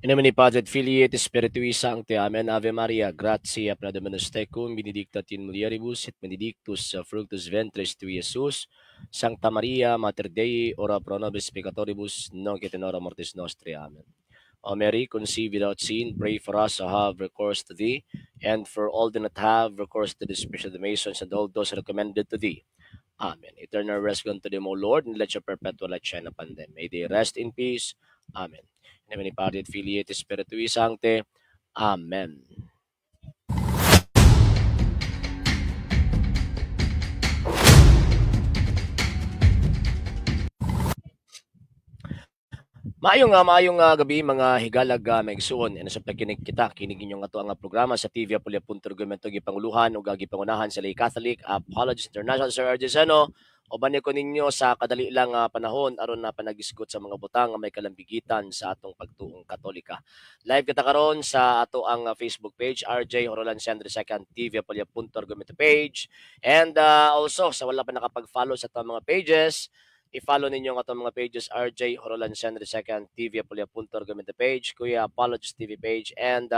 In nomine Padre et Filii et Spiritui Sancti. Amen. Ave Maria, gratia plena Dominus tecum, benedicta in mulieribus et benedictus fructus ventris tui, Iesus. Sancta Maria, Mater Dei, ora pro nobis peccatoribus, nunc et in hora mortis nostri. Amen. O Mary, conceived without sin, pray for us who have recourse to thee, and for all that not have recourse to the spiritual Masons and all those recommended to thee. Amen. Eternal rest unto them, O Lord, and let your perpetual light shine upon them. May they rest in peace. Amen. In the name of the Father, et Filii, et Spiritui Sancte. Amen. Maayong gabi mga higalag maigsuon and sa pagkinig kita kinig inyo nga to ang programa sa TV Apolya Argumento gipanguluhan ug gipangunahan sa Lay Catholic Apologist International Sir Argesano o bani ko ninyo sa kadali lang panahon aron na panagisgot sa mga butang nga may kalambigitan sa atong pagtuong Katolika. Live kita karon sa ato ang Facebook page RJ Horolan Sandre II TV Apolya Argumento page and also sa wala pa nakapag-follow sa atong mga pages i-follow ninyo ang atong mga pages RJ Horolan Sen II TV Apolya Argumento page, Kuya Apologist TV page, and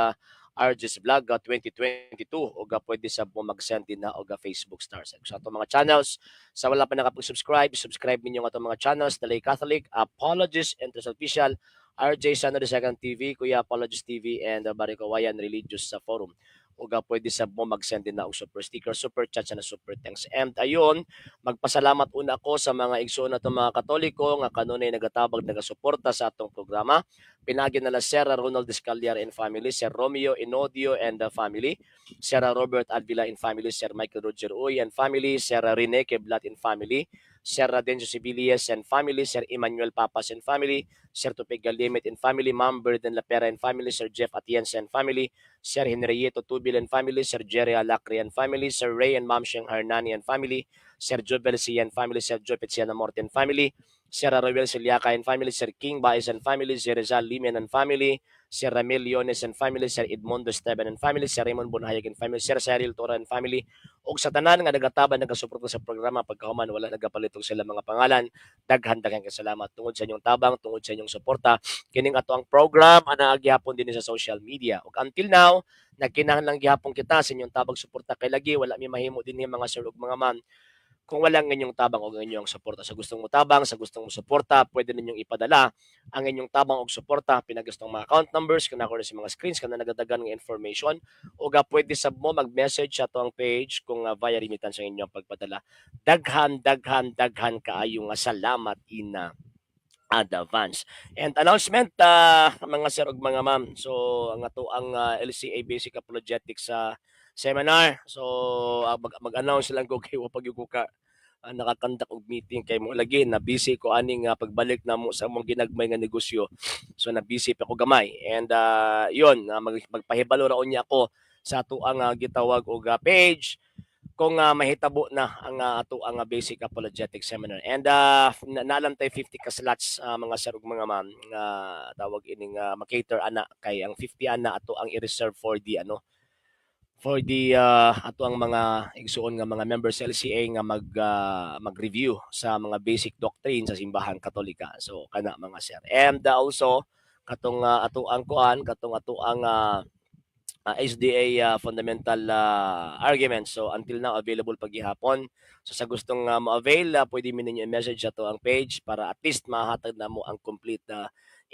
RJ's Vlog 2022 o pwede sa mo mag-send din na o Facebook stars. Sa atong mga channels, sa wala pa nakapag-subscribe, subscribe ninyo ang atong mga channels, Dalay Catholic, Apologist, Interest Official, RJ Sen II TV, Kuya Apologist TV, and Barikawayan Religious sa Forum. O pwede sa mo mag-send din na og super sticker, super chat, na super thanks. And ayun, magpasalamat una ako sa mga igsoon nato mga Katoliko nga kanunay nagatabag nagasuporta sa atong programa. Pinagi nila Sir Ronald Descaliar and family, Sir Romeo Inodio and the family, Sir Robert Alvila and family, Sir Michael Roger Uy and family, Sir Rene Keblat and family, Sir Denjo Sibilias and family, Sir Emmanuel Papas and family, Sir Tupig Galimit and family, Ma'am Burden Lapera and family, Sir Jeff Atienza and family, Sir Henrieto Tubil and family, Sir Jerry Alacri and family, Sir Ray and Ma'am Sheng Hernani and family, Sir Jobel Sian family, Sir Jopet Sian Morten family, Sir Royal Siliaca and family, Sir King Baez and family, Sir Rizal Limen and family, Sir Ramil Leones and family, Sir Edmundo Esteban and family, Sir Raymond Bonhayag and family, Sir Cyril Tora and family, ug sa tanan nga nagataban nagasuporta sa programa pagkahuman wala nagapalitog sila mga pangalan, daghan salamat tungod sa inyong tabang, tungod sa inyong suporta. Kining ato ang program ana gihapon din sa social media. Ug until now, nagkinahanglan gihapon kita sa inyong tabang suporta kay lagi wala mi mahimo din mga sir ug mga ma'am kung walang inyong tabang o inyong suporta. Sa gustong mo tabang, sa gustong mo suporta, pwede ninyong ipadala ang inyong tabang o suporta, pinagustong mga account numbers, kana ko sa mga screens, kana nagadagan ng information, o pwede sab mo mag-message sa to ang page kung via remittance ang inyong pagpadala. Daghan kaayo nga salamat in advance. And announcement mga sir ug mga ma'am. So ang ato ang LCA Basic Apologetics sa seminar. So mag-announce lang ko kay pag ko ka nakakandak og meeting kay mo lagi na busy ko aning pagbalik na mo sa mong ginagmay nga negosyo. So na busy pa ko gamay. And yon magpahibalo raon niya ako sa ato ang gitawag og page kung mahitabo na ang ato ang basic apologetic seminar. And naalam tayo 50 ka slots mga sir ug mga ma'am nga tawag ining makater ana kay ang 50 ana ato ang i-reserve for the ato ang mga igsuon nga mga members sa LCA nga mag-review sa mga basic doctrine sa simbahan Katolika. So kana mga sir. And also katong ato ang kuan, katong ato ang SDA fundamental arguments. So until now available paghihapon. So sa gustong mo-avail, pwede mo ninyo i-message sa to ang page para at least mahatag na mo ang complete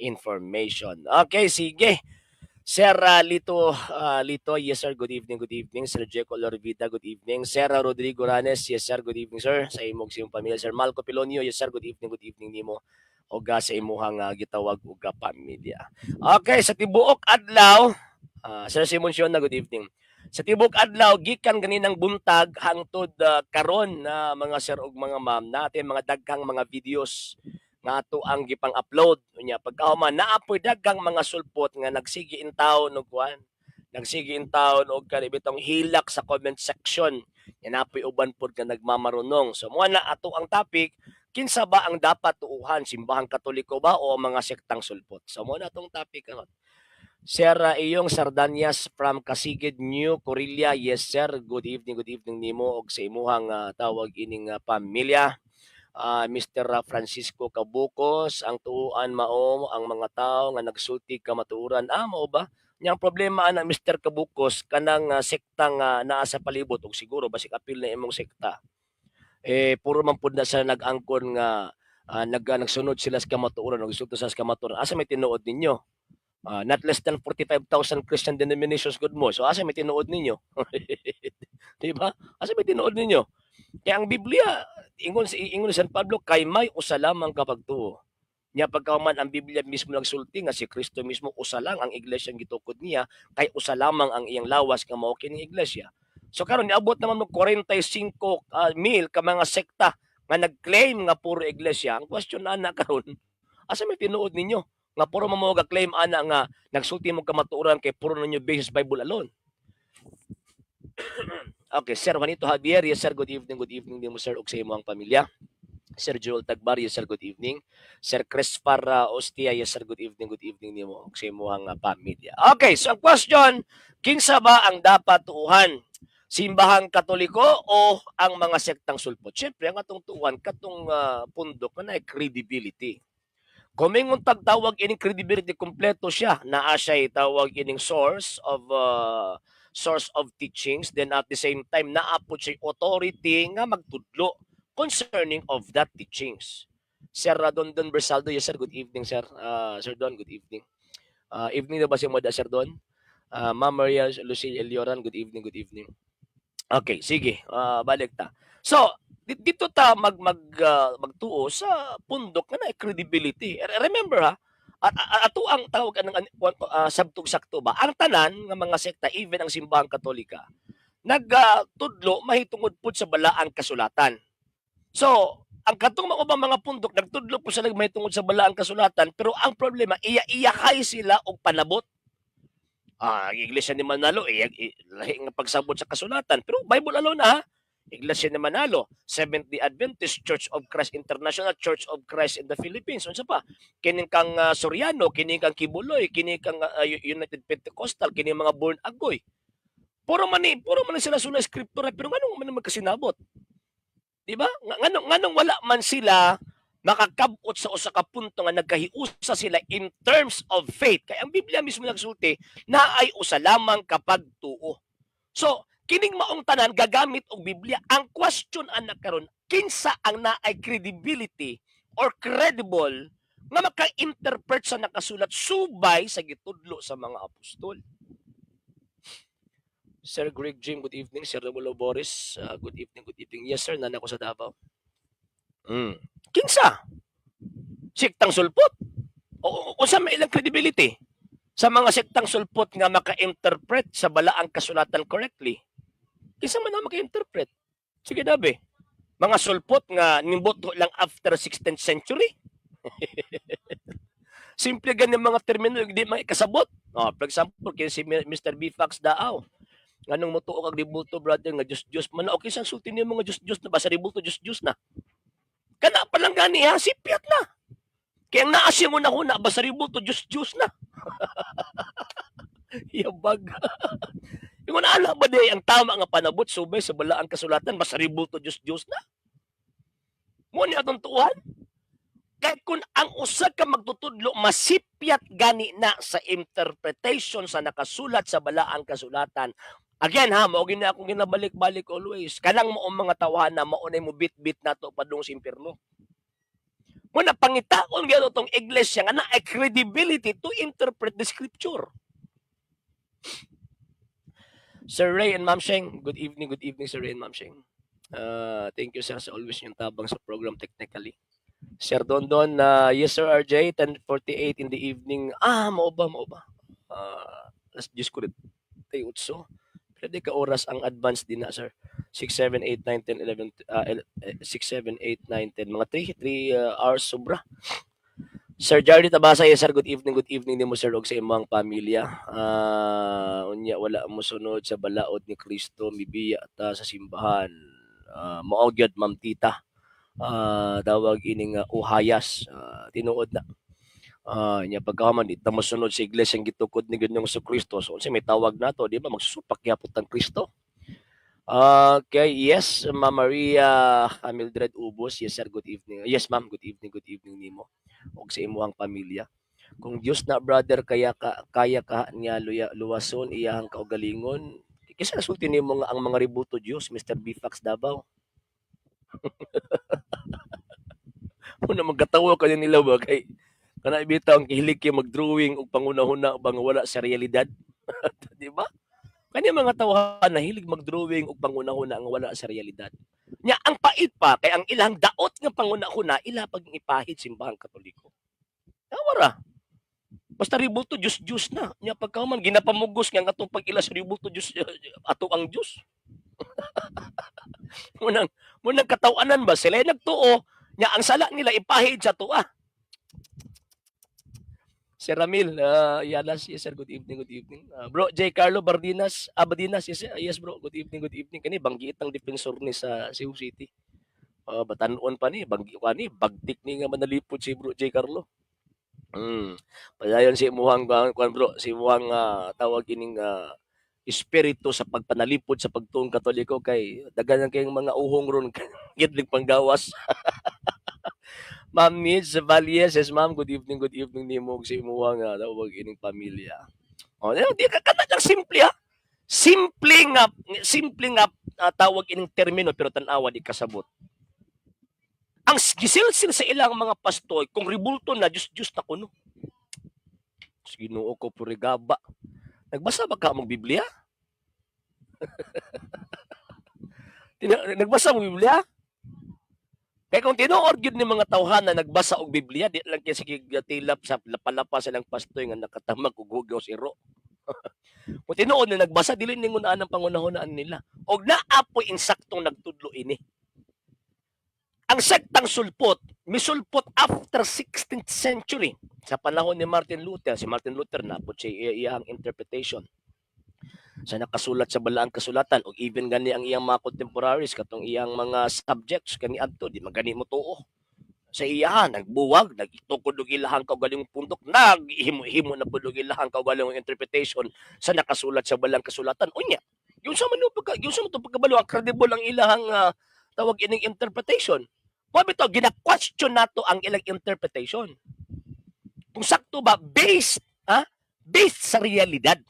information. Okay, sige. Sir Lito, yes sir, good evening, good evening. Sir Jeco Lorvida, good evening. Sir Rodrigo Ranes, yes sir, good evening sir. Sa imong siyong pamilya. Sir Malco Pilonio, yes sir, good evening nimo. Oga sa imuhang gitawag uga pamilya. Okay, sa tibuok adlaw, Sir Simon Siona, good evening. Sa tibok adlaw gikan ganinang buntag hangtod karon na mga sir ug mga ma'am natin mga daghang mga videos nga ato ang gipang-upload unya pagkahuman naapoy daghang mga sulpot nga nagsigi in taon og kuan nagsigi in taon og kanibitong hilak sa comment section nga napoy uban pod nga nagmamarunong so mo na ato ang topic kinsa ba ang dapat tuuhan simbahang Katoliko ba o mga sektang sulpot so mo na atong topic karon. Sir iyong Sardanyas from Kasigid, New Corilla. Yes sir, good evening nimo og sa imuhang tawag ining pamilya. Mr. Francisco Cabukos, ang tuuan mao ang mga tao nga nagsulti ka matuuran. Mao ba? Yang problema ana Mr. Cabukos kanang sekta nga naa sa palibot ug siguro basig apil na imong sekta. Puro man pud na sa nag-angkon nga nagsunod sila sa kamatuoran ug gusto sa kamatuoran. Asa may tinuod ninyo? Not less than 45,000 Christian denominations good mo. So asa may tinuod ninyo? Di ba? Asa may tinuod ninyo? Kaya ang Biblia, ingon ni San Pablo, kay may usa lamang kapag tuo. Nya pagkaman ang Biblia mismo nagsulti nga si Kristo mismo usa lang ang iglesia ang gitukod niya, kay usa lamang ang iyang lawas nga mao kini iglesia. So karon niabot naman mo 45 mil ka mga sekta nga nag-claim nga puro iglesia. Ang question na karon, asa may tinuod ninyo? Nga puro mo claim ana nga nagsulti mo kamatuoran kay puro ninyo basis Bible alone. Okay, Sir Juanito Javier, yes sir, good evening din mo sir ug sa imong pamilya. Sir Joel Tagbar, yes sir, good evening. Sir Crespar Ostia, yes sir, good evening nimo ug sa imong pamilya. Okay, so ang question, kinsa ba ang dapat tuuhan? Simbahang Katoliko o ang mga sektang sulpot? Siyempre, ang atong tuuhan, katong pundok na credibility. Kung may tagtawag ining credibility, kompleto siya. Naa siya tawag ining source of teachings, then at the same time naapod siya authority nga magtudlo concerning of that teachings. Sir Don Bersaldo, yes sir, good evening sir. Sir Don, good evening. Evening na ba si Moda Sir Don? Ma'am Maria Lucille Elioran, good evening. Okay, sige. Balik ta. So, dito ta magtuo sa pundok nga na credibility. Remember ha, ato ang tawag ng sabtog-sakto ba? Ang tanan nga mga sekta, even ang simbahang Katolika, nagtudlo mahitungod pud sa balaang kasulatan. So, ang katong mga pundok nagtudlo po sila mahitungod sa balaang kasulatan, pero ang problema iya-iyakay sila og panabot. Iglesia ni Manalo, lahi nga pagsabot sa kasulatan. Pero Bible alone ha. Iglesia ni Manalo, Seventh-day Adventist, Church of Christ International, Church of Christ in the Philippines. Unsa pa? Kining kang Soriano, kining kang Kibuloy, kining kang United Pentecostal, kining mga Born Agoy. Puro man sila suna skriptura, pero nganong man magkasinabot? Di ba? Nganong wala man sila makakabot sa usa ka punto nga nagkahiusa sila in terms of faith. Kaya ang Biblia mismo nagsulti na ay usa lamang kapag tuo. So, kining maong tanan gagamit og Biblia. Ang question anak karon, kinsa ang naay credibility or credible nga maka-interpret sa nakasulat subay sa gitudlo sa mga apostol. Sir Greg Jim, good evening. Sir Romulo Boris, good evening. Yes sir, nana ko sa Davao. Kinsa? Sektang sulpot? O sa may ilang credibility? Sa mga sektang sulpot nga maka-interpret sa balaang kasulatan correctly. Kinsa man na maka-interpret? Sige dabe. Mga sulpot nga nimboto lang after 16th century. Simple ganyan mga termino, hindi makikasabot. For example, kaya si Mr. B. Fox Daaw. Nganong motuo kag ribulto brother nga Diyos man okay sang sulti niyo mga Diyos na basta ribulto Diyos na. Kana pa lang gani ha, sipiat na. Kaya ang naasya mo na huna basta ribulto Diyos na. Yabag. Yung ala ba day ang tama nga panabot subay sa balaang kasulatan basta ribulto Diyos na. Mo ni atong tuuhan. Kaya kung ang usa ka magtutudlo masipyat gani na sa interpretation sa nakasulat sa balaang kasulatan. Again ha, mao gini akong ginabalik-balik always. Kanang mo mga tawahan na maunay mo bit-bit nato padung sa impierno. Muna pangitaon gyud tong iglesia nga naay credibility to interpret the scripture. Sir Ray and Ma'am Sheng, good evening Sir Ray and Ma'am Sheng. Thank you sir sa always yung tabang sa program technically. Sir Don, yes sir RJ, 10:48 in the evening. Mao ba? Alas 10 ko rin. Tayo utso. Pwede ka oras ang advance din na sir. 6, 7, 8, 9, 10, 11, 6, 7, 8, 9, 10. Mga 3 hours sobra. Sir Jardy Tabasa, yes sir, good evening din mo sir og sa imong pamilya. Unya wala mo sunod sa balaod ni Kristo, mibiya ta sa simbahan. Mao gyud Ma'am Tita. Tawag ining uhayas, tinuod na. Nya pagkaman di ta mosunod sa iglesia ang gitukod ni Ginoong Kristo. So unsa may tawag nato, di ba magsusupak gyapon tang Kristo. Okay, yes, Ma'am Maria Mildred Ubos. Yes, sir, good evening. Yes, ma'am, good evening nimo. Og sa imuhang pamilya. Kung Diyos na brother kaya ka niya luwason iyahang kaugalingon. Kisa sulti nimo nga ang mga ributo Dios, Mr. Bifax Davao. Una magkatawa ka nila ba kay kana bitaw ang kihilig kay mag-drawing og panguna-huna bang wala sa realidad, di ba? Kani mga tawhan na hilig mag-drawing og panguna-huna ang wala sa realidad. Nya ang pait pa kay ang ilang daot nga panguna-huna ila pag ipahid simbahang Katoliko. Tawara. Basta ributo Diyos na. Nya pagkahuman ginapamugos nga atong pag-ila sa ributo Diyos ato ang Diyos. Munang munang katawanan ba sila nagtuo nya ang sala nila ipahid sa tuwa. Sir Ramil, Yalas, yes sir, good evening, good evening. Bro, J. Carlo Abadinas, yes, yes bro, good evening. Kani, banggiit ang defensor ni sa Cebu City. Batanon pa ni, banggi pa ni, bagtik ni nga manalipod si bro J. Carlo. Padayon si Muhang, bro, si Muhang tawag ining espiritu sa pagpanalipod sa pagtuong Katoliko kay daghan kayong mga uhong ron gitlig panggawas. Ma'am Mitch Valles, yes ma'am, good evening nimo sa imuha nga tawag ining pamilya. Di ka kana lang simple ha. Simple nga tawag ining termino pero tan-awa di kasabot. Ang gisilsil sa ilang mga pastoy kung ribulto na Diyos na kuno. Ginoo ko purigaba. Nagbasa ba ka mong Biblia? Nagbasa mo Biblia? Kaya kung tinuod yun ni mga tawhan na nagbasa og Biblia, di lang kaya sige tilap sa lapalapa silang pastoy nga nakatamag og hugaw siro. Kung tinuod na nagbasa, dili ningunaan ang pangunahunaan nila. Og naapoy insaktong nagtudlo ini. Ang sektang sulpot, misulpot after 16th century. Sa panahon ni Martin Luther, si Martin Luther na po siya iyang interpretation sa nakasulat sa balaang kasulatan o even gani ang iyang mga contemporaries katong iyang mga subjects kani adto di magani mo tuo sa iya nagbuwag nagitukod og ilahang kaugalingong puntok naghimo-himo na pud og ilahang kaugalingong interpretation sa nakasulat sa balaang kasulatan unya yun sa man yun sa man pagkabalo ang credible ang ilahang tawag ining interpretation mo bitaw gina-question nato ang ilang interpretation kung sakto ba based sa realidad.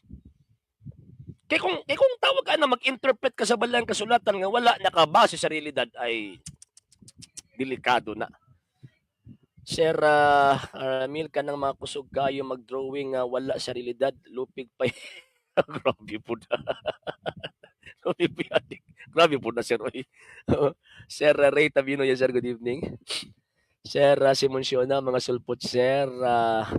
Kung tawag ka na mag-interpret ka sa balang kasulatan nga wala nakabase sa realidad ay delikado na. Sir Ramil ka ng mga kusog kayo mag-drawing nga wala sa realidad, lupig pa. Grabe po na. Grabe po na, Sir Roy. Sir Ray Tabino, yes, sir, good evening. Sir Simon Siona, mga sulpot sir,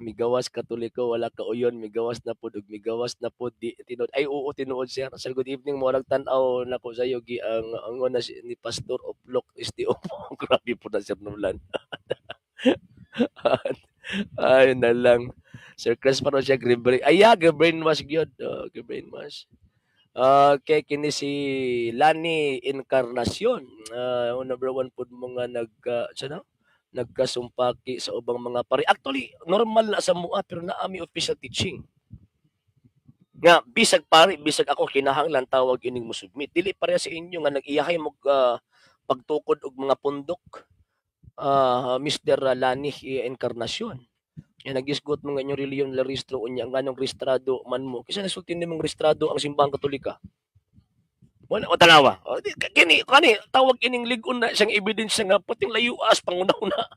migawas katoliko, wala ka uyon, migawas na pod ug migawas na pod di tinud. Ay oo tinuod sir. Sir good evening mo tan-aw nako sa yogi ang una ni Pastor Oplok STO. Grabe po na sir Nolan. Ay na lang. Sir Chris paro siya gribre. Ay brainwash gyud. Brainwash. Kay kini si Lani Encarnacion. Number one pod mo nga nagkasumpaki sa ubang mga pari. Actually, normal na sa mua pero naami official teaching. Nga, bisag pari, bisag ako, kinahanglan tawag ining musubmit. Dili pareha sa inyo nga nag-iyahay mo pagtukod og mga pundok. Mr. Lani Encarnacion. Yan, nagisgot mo nga inyong reliyon la restro unya nga nung restrado man mo. Kasi nasultin nimong restrado ang simbahang katolika. Wala o tanawa. Kani tawag ining ligon na siyang ebidensya nga puting layuas panguna-una.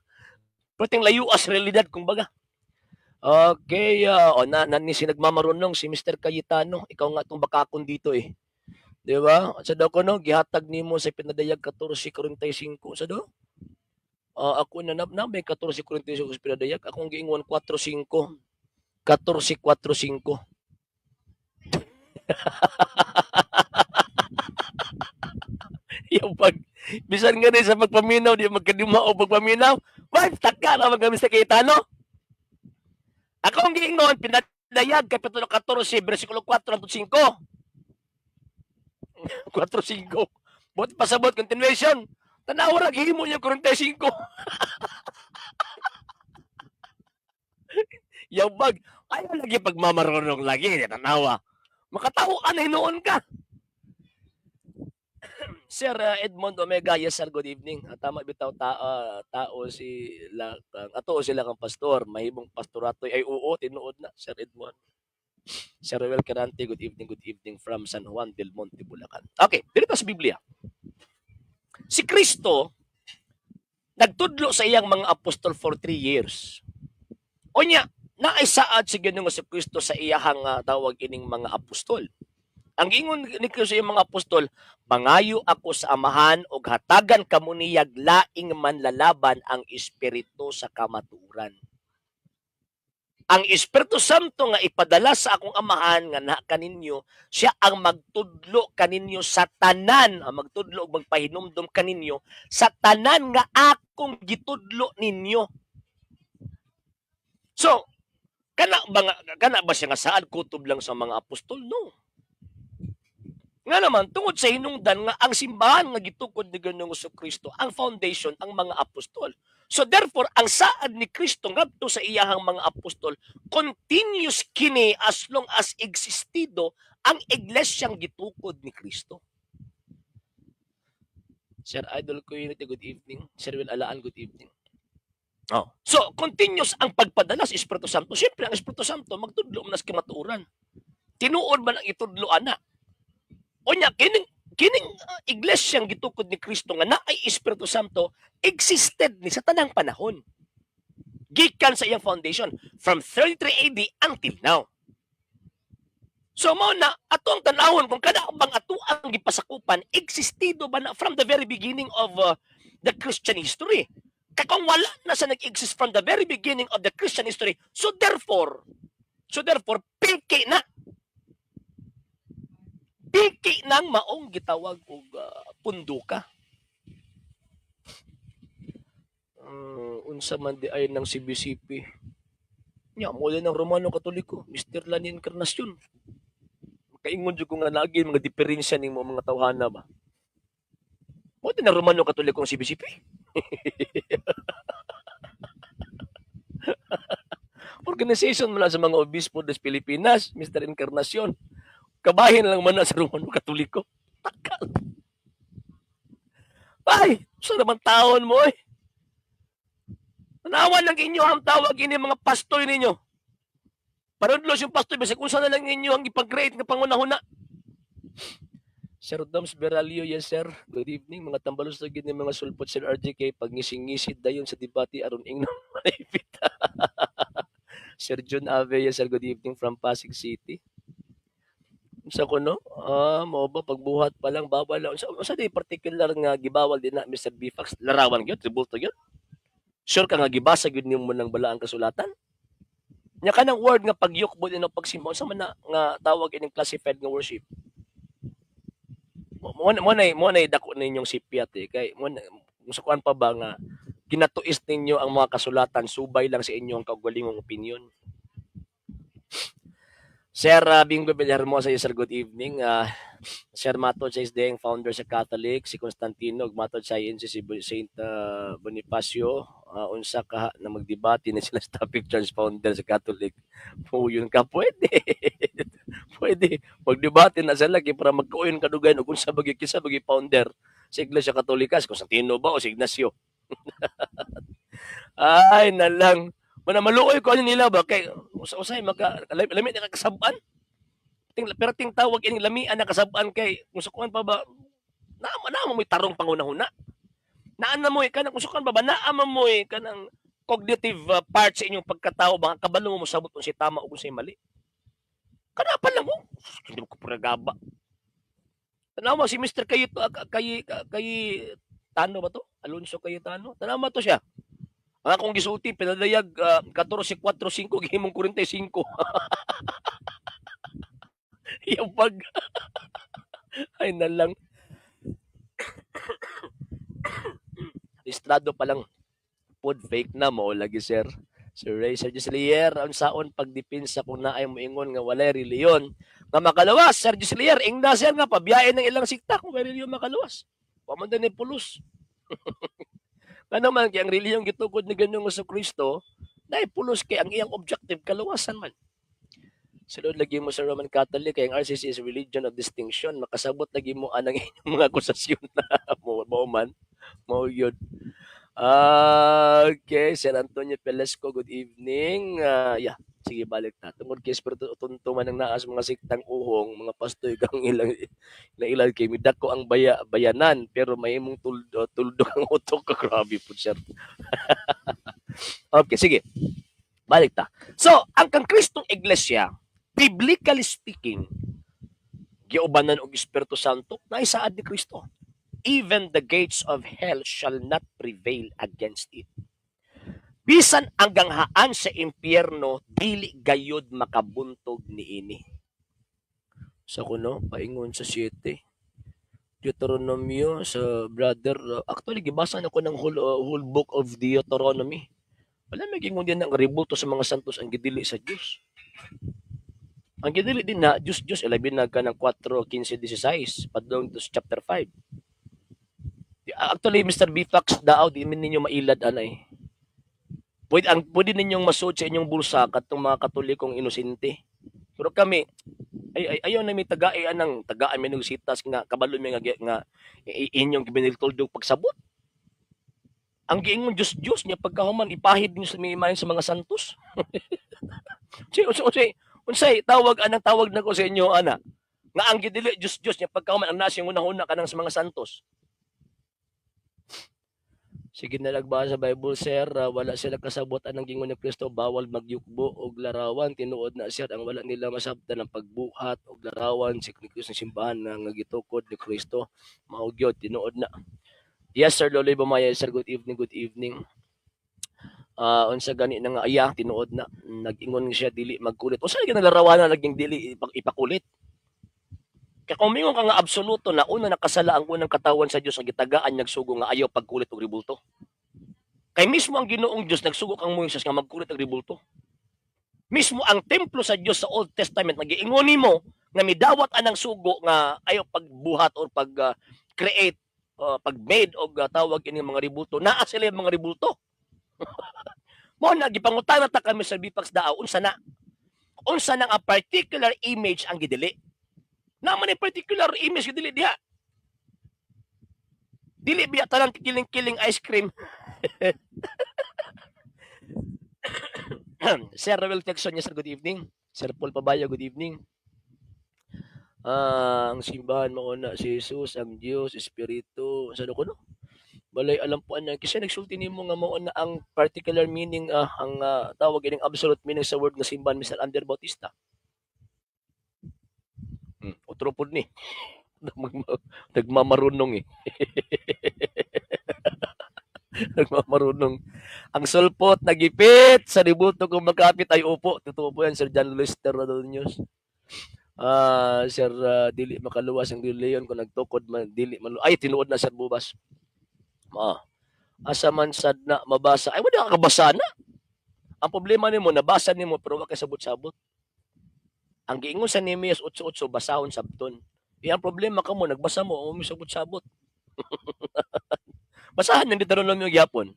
Puting layuas realidad kumbaga. Okay, ni si nagmamarunong si Mr. Cayetano, ikaw nga tong bakakon dito eh. 'Di ba? Sa daw ko no, gihatag nimo sa pinadayag 14:45 sa do. Ako na may 14:45 sa pinadayag, akong giingon 45. 14:45. Yung bisan nga sa pagpaminaw, di magkaduma o pagpaminaw, taka na kami sa Cayetano. Ako ang giingon, pinadayag, Kapitulo 14, versikulo 4 hangtod 5. 4-5. Buti pasabot, continuation. Tanawa ra, gihimo niya 45. Yabag, ayaw lagi pagmamarunong lagi, tanawa. Makatawa ka na hinoon ka. Sir Edmond Omega, yes sir, good evening. Tama bitaw tao sila kang ato sila kang pastor, mahimong pastoratoy ay oo tinuod na Sir Edmond. Sir Ruel Carante, good evening from San Juan del Monte, Bulacan. Okay, dito sa Biblia. Si Kristo nagtudlo sa iyang mga apostol for 3 years. O niya, naaisaad si Ginoong si Kristo sa iyahang tawag ining mga apostol. Ang ingon ni Kristo sa iyang mga apostol, mangayo ako sa amahan o hatagan kamo niyag laing manlalaban ang espiritu sa kamaturan. Ang Espiritu Santo nga ipadala sa akong amahan nga na kaninyo, siya ang magtudlo kaninyo sa tanan, ang magtudlo ug magpahinumdom kaninyo sa tanan nga akong gitudlo ninyo. So, kana ba siya nga saan kutob lang sa mga apostol? No. Nga naman, tungod sa hinungdan nga ang simbahan nga gitukod ni Ginoong Kristo, ang foundation, ang mga apostol. So therefore, ang saad ni Kristo ngadto sa iyahang mga apostol, continuous kini as long as existido ang iglesyang gitukod ni Kristo. Sir Idol ko Unity, good evening. Sir Will Alaan, good evening. Oh. So, continuous ang pagpadala sa Espiritu Santo. Siyempre, ang Espiritu Santo, magtudlo man sa kamatuoran. Tinuod man ang itudlo ana. O niya, kining iglesyang gitukod ni Kristo nga naay Espiritu Santo existed ni sa tanang panahon. Gikan sa iyang foundation from 33 AD until now. So mao na ato ang tanawon kung kada bang ato ang gipasakupan existido ba na from the very beginning of the Christian history. Kung wala na sa nag-exist from the very beginning of the Christian history, so therefore piki na piki nang maong gitawag og punduka. Unsa man di ay ng CBCP. Nya mo din ng Romano Katoliko, Mr. Lanin Encarnacion. Kaingon jud ko nga lagi mga diferensya ning mga tawhana ba. Mo din ng Romano Katoliko ang CBCP. Organization mula sa mga obispo des Pilipinas, Mr. Encarnacion. Kabahin lang man na sa Romano Katoliko. Takal. Ay, sa naman taon mo eh. Tanawan lang inyo ang tawag ini mga pastoy ninyo. Parudlos yung pastoy, basta kung saan na lang inyo ang ipag-create ng pangunahuna. Sir Doms Beralio, yes sir. Good evening. Mga tambalos na gini mga sulpot Sir RJK pag ngising-ngisid dayon sa debate aron ing malipit. Sir John Ave, yes sir. Good evening from Pasig City. Sa kuno, mo ba pagbuhat pa lang bawal lang. Sa di particular nga gibawal din na Mr. Bifax larawan gyud tribulto gyud. Sure ka nga gibasa gyud nimo nang balaang kasulatan? Nya kanang word nga pagyukbo din o pagsimbaw sa man na nga tawag ining classified nga worship. Mo na dako ninyong sipyat eh kay mo sa kuan pa ba nga ginatuis ninyo ang mga kasulatan subay lang sa inyong kaugalingong opinion. Sir Bingo Villarmosa, sir, good evening. Sir Matod sa isdeng founder sa Catholic, si Constantino, matod sa si Saint Bonifacio, unsa ka na magdebate na sila sa topic church founder sa Catholic. Yun ka, pwede. Pwede. Magdebate na sila para magkuyon kadugan o kung sa bagi kisa bagi founder sa Iglesia Katolika, si Constantino ba o si Ignacio. Ay, nalang. Maluoy ko ano nila ba kay usay lami na kasabaan. Pero ting tawag ining lamian na kasabaan kay musukuan pa ba na mo tarong pangunahuna. Naan na mo kanang musukan ba naa mo kanang cognitive part sa inyong pagkatao ba kabalo mo sabot kung si tama o kung si mali. Kana pa lang mo. Hindi ko puragaba. Tanaw mo si Mr. Kayito kay Tano ba to? Alonso Cayetano. Tanaw mo to siya. Ang akong gisuti, pinadayag 14-4-5, gihimong 45. Yung pag... Ay na lang. Listrado pa lang. Food fake na mo, lagi sir. Sir Ray, Sir Gislier, ang saon pagdipinsa kung naay mo ingon nga walay reliyon. Nga makalawas, Sir Gislier, ingna sir nga, pabiyain ng ilang sikta kung may reliyon makalawas. Pamandan ni pulos. Ano man kay ang reliyong gitukod ni Ginoong Kristo, dahil pulos kay ang iyang objective kaluwasan man. Sulod lagi mo sa Roman Catholic kay ang RCC is religion of distinction, makasabot lagi mo anang inyong mga akusasyon na mo man mao gyud. Okay, Sir Antonio Pelesco, good evening. Yeah, sige balik ta. Tungod kay espiritu tuntuman ng naas mga siktang uhong, mga pastoy kang ilang na ilan kay midako ang bayanan pero may imong tuldo ang utok ka grabe po sir. Okay, sige. Balik ta. So, ang kang Kristong Iglesia, biblically speaking, giubanan og Espiritu Santo na isaad ni Kristo. Even the gates of hell shall not prevail against it. Bisan ang ganghaan sa impyerno, dili gayud makabuntog niini. Sa kuno, paingon sa 7. Deuteronomio sa brother, actually gibasa na ko ng whole book of Deuteronomy. Wala may gingon din ng ribulto sa mga santos ang gidili sa Dios. Ang gidili din na Diyos ilabi na ka ng 4:15-16 padung to chapter 5. Actually, Mr. Bifax daaw di min ninyo mailad anay. Pwede ninyong masud sa inyong bulsa katong mga Katolikong inosente. Pero kami ayaw na may tagaan mi ng sitas nga kabalo mi nga inyong biniltuldog pagsabot. Ang giingon Diyos niya pagkahuman ipahid niyo sa sa mga santos. Unsay tawag anang tawag na ko sa inyo ana nga ang gidili Diyos niya pagkahuman ang nasa yung unahuna kanang sa mga santos. Sige na nagbasa sa Bible sir, wala sila kasabot anang gingon ni Kristo bawal magyukbo og larawan tinuod na sir ang wala nila masabtan ang pagbuhat og larawan si Kristo ng simbahan nga gitukod ni Kristo mao gyud tinuod na. Yes sir Loloy Bumaya sir, good evening, good evening. Unsa gani na nga iya tinuod na nag-ingon siya dili magkulit. Unsa gyud nalarawan na naging dili ipakulit. Kaya kung mingon ka nga absoluto na una nakasala ang unang katawan sa Dios ang gitagaan nagsugo nga ayaw pagkulit og ribulto. Kay mismo ang Ginoong Dios nagsugo kang Moises nga magkulit og ribulto. Mismo ang templo sa Dios sa Old Testament nagiingon nimo nga midawat anang sugo nga ayaw pagbuhat or pag create pag-made og tawag ini mga ribulto. Naa sila yung mga ribulto. Mo na gipangutana ta kami sa Bipax daaw unsa na ang particular image ang gidili. Naman ay particular image gidili diha. Dili biya talang kiling-kiling ice cream. Sir Ravel Texon niya sir, good evening. Sir Paul Pabayo, good evening. Ang simbahan mauna si Jesus, ang Dios, Espiritu, sa ko no? Balay alam po ana kasi nagsulti nimo nga mao na ang particular meaning ang tawag ining absolute meaning sa word nga simbahan Mr. Ander Bautista. Otro pod ni. Nagmamarunong eh. Nagmamarunong. Ang sulpot nagipit sa ributo kung magkapit ay upo. Totoo po yan Sir John Lester Radonyos. Sir dili makaluwas ang Leon kung nagtukod man dili man ay tinuod na Sir Bubas. Asa man sad na mabasa. Ay wala ka kabasa na. Ang problema nimo nabasa nimo pero wa kay sabot-sabot. Ang giingon sa Nehemias 8:8 basahon sabton. Ang problema ka mo nagbasa mo o sabot-sabot. Basahan ng Deuteronomy gyapon.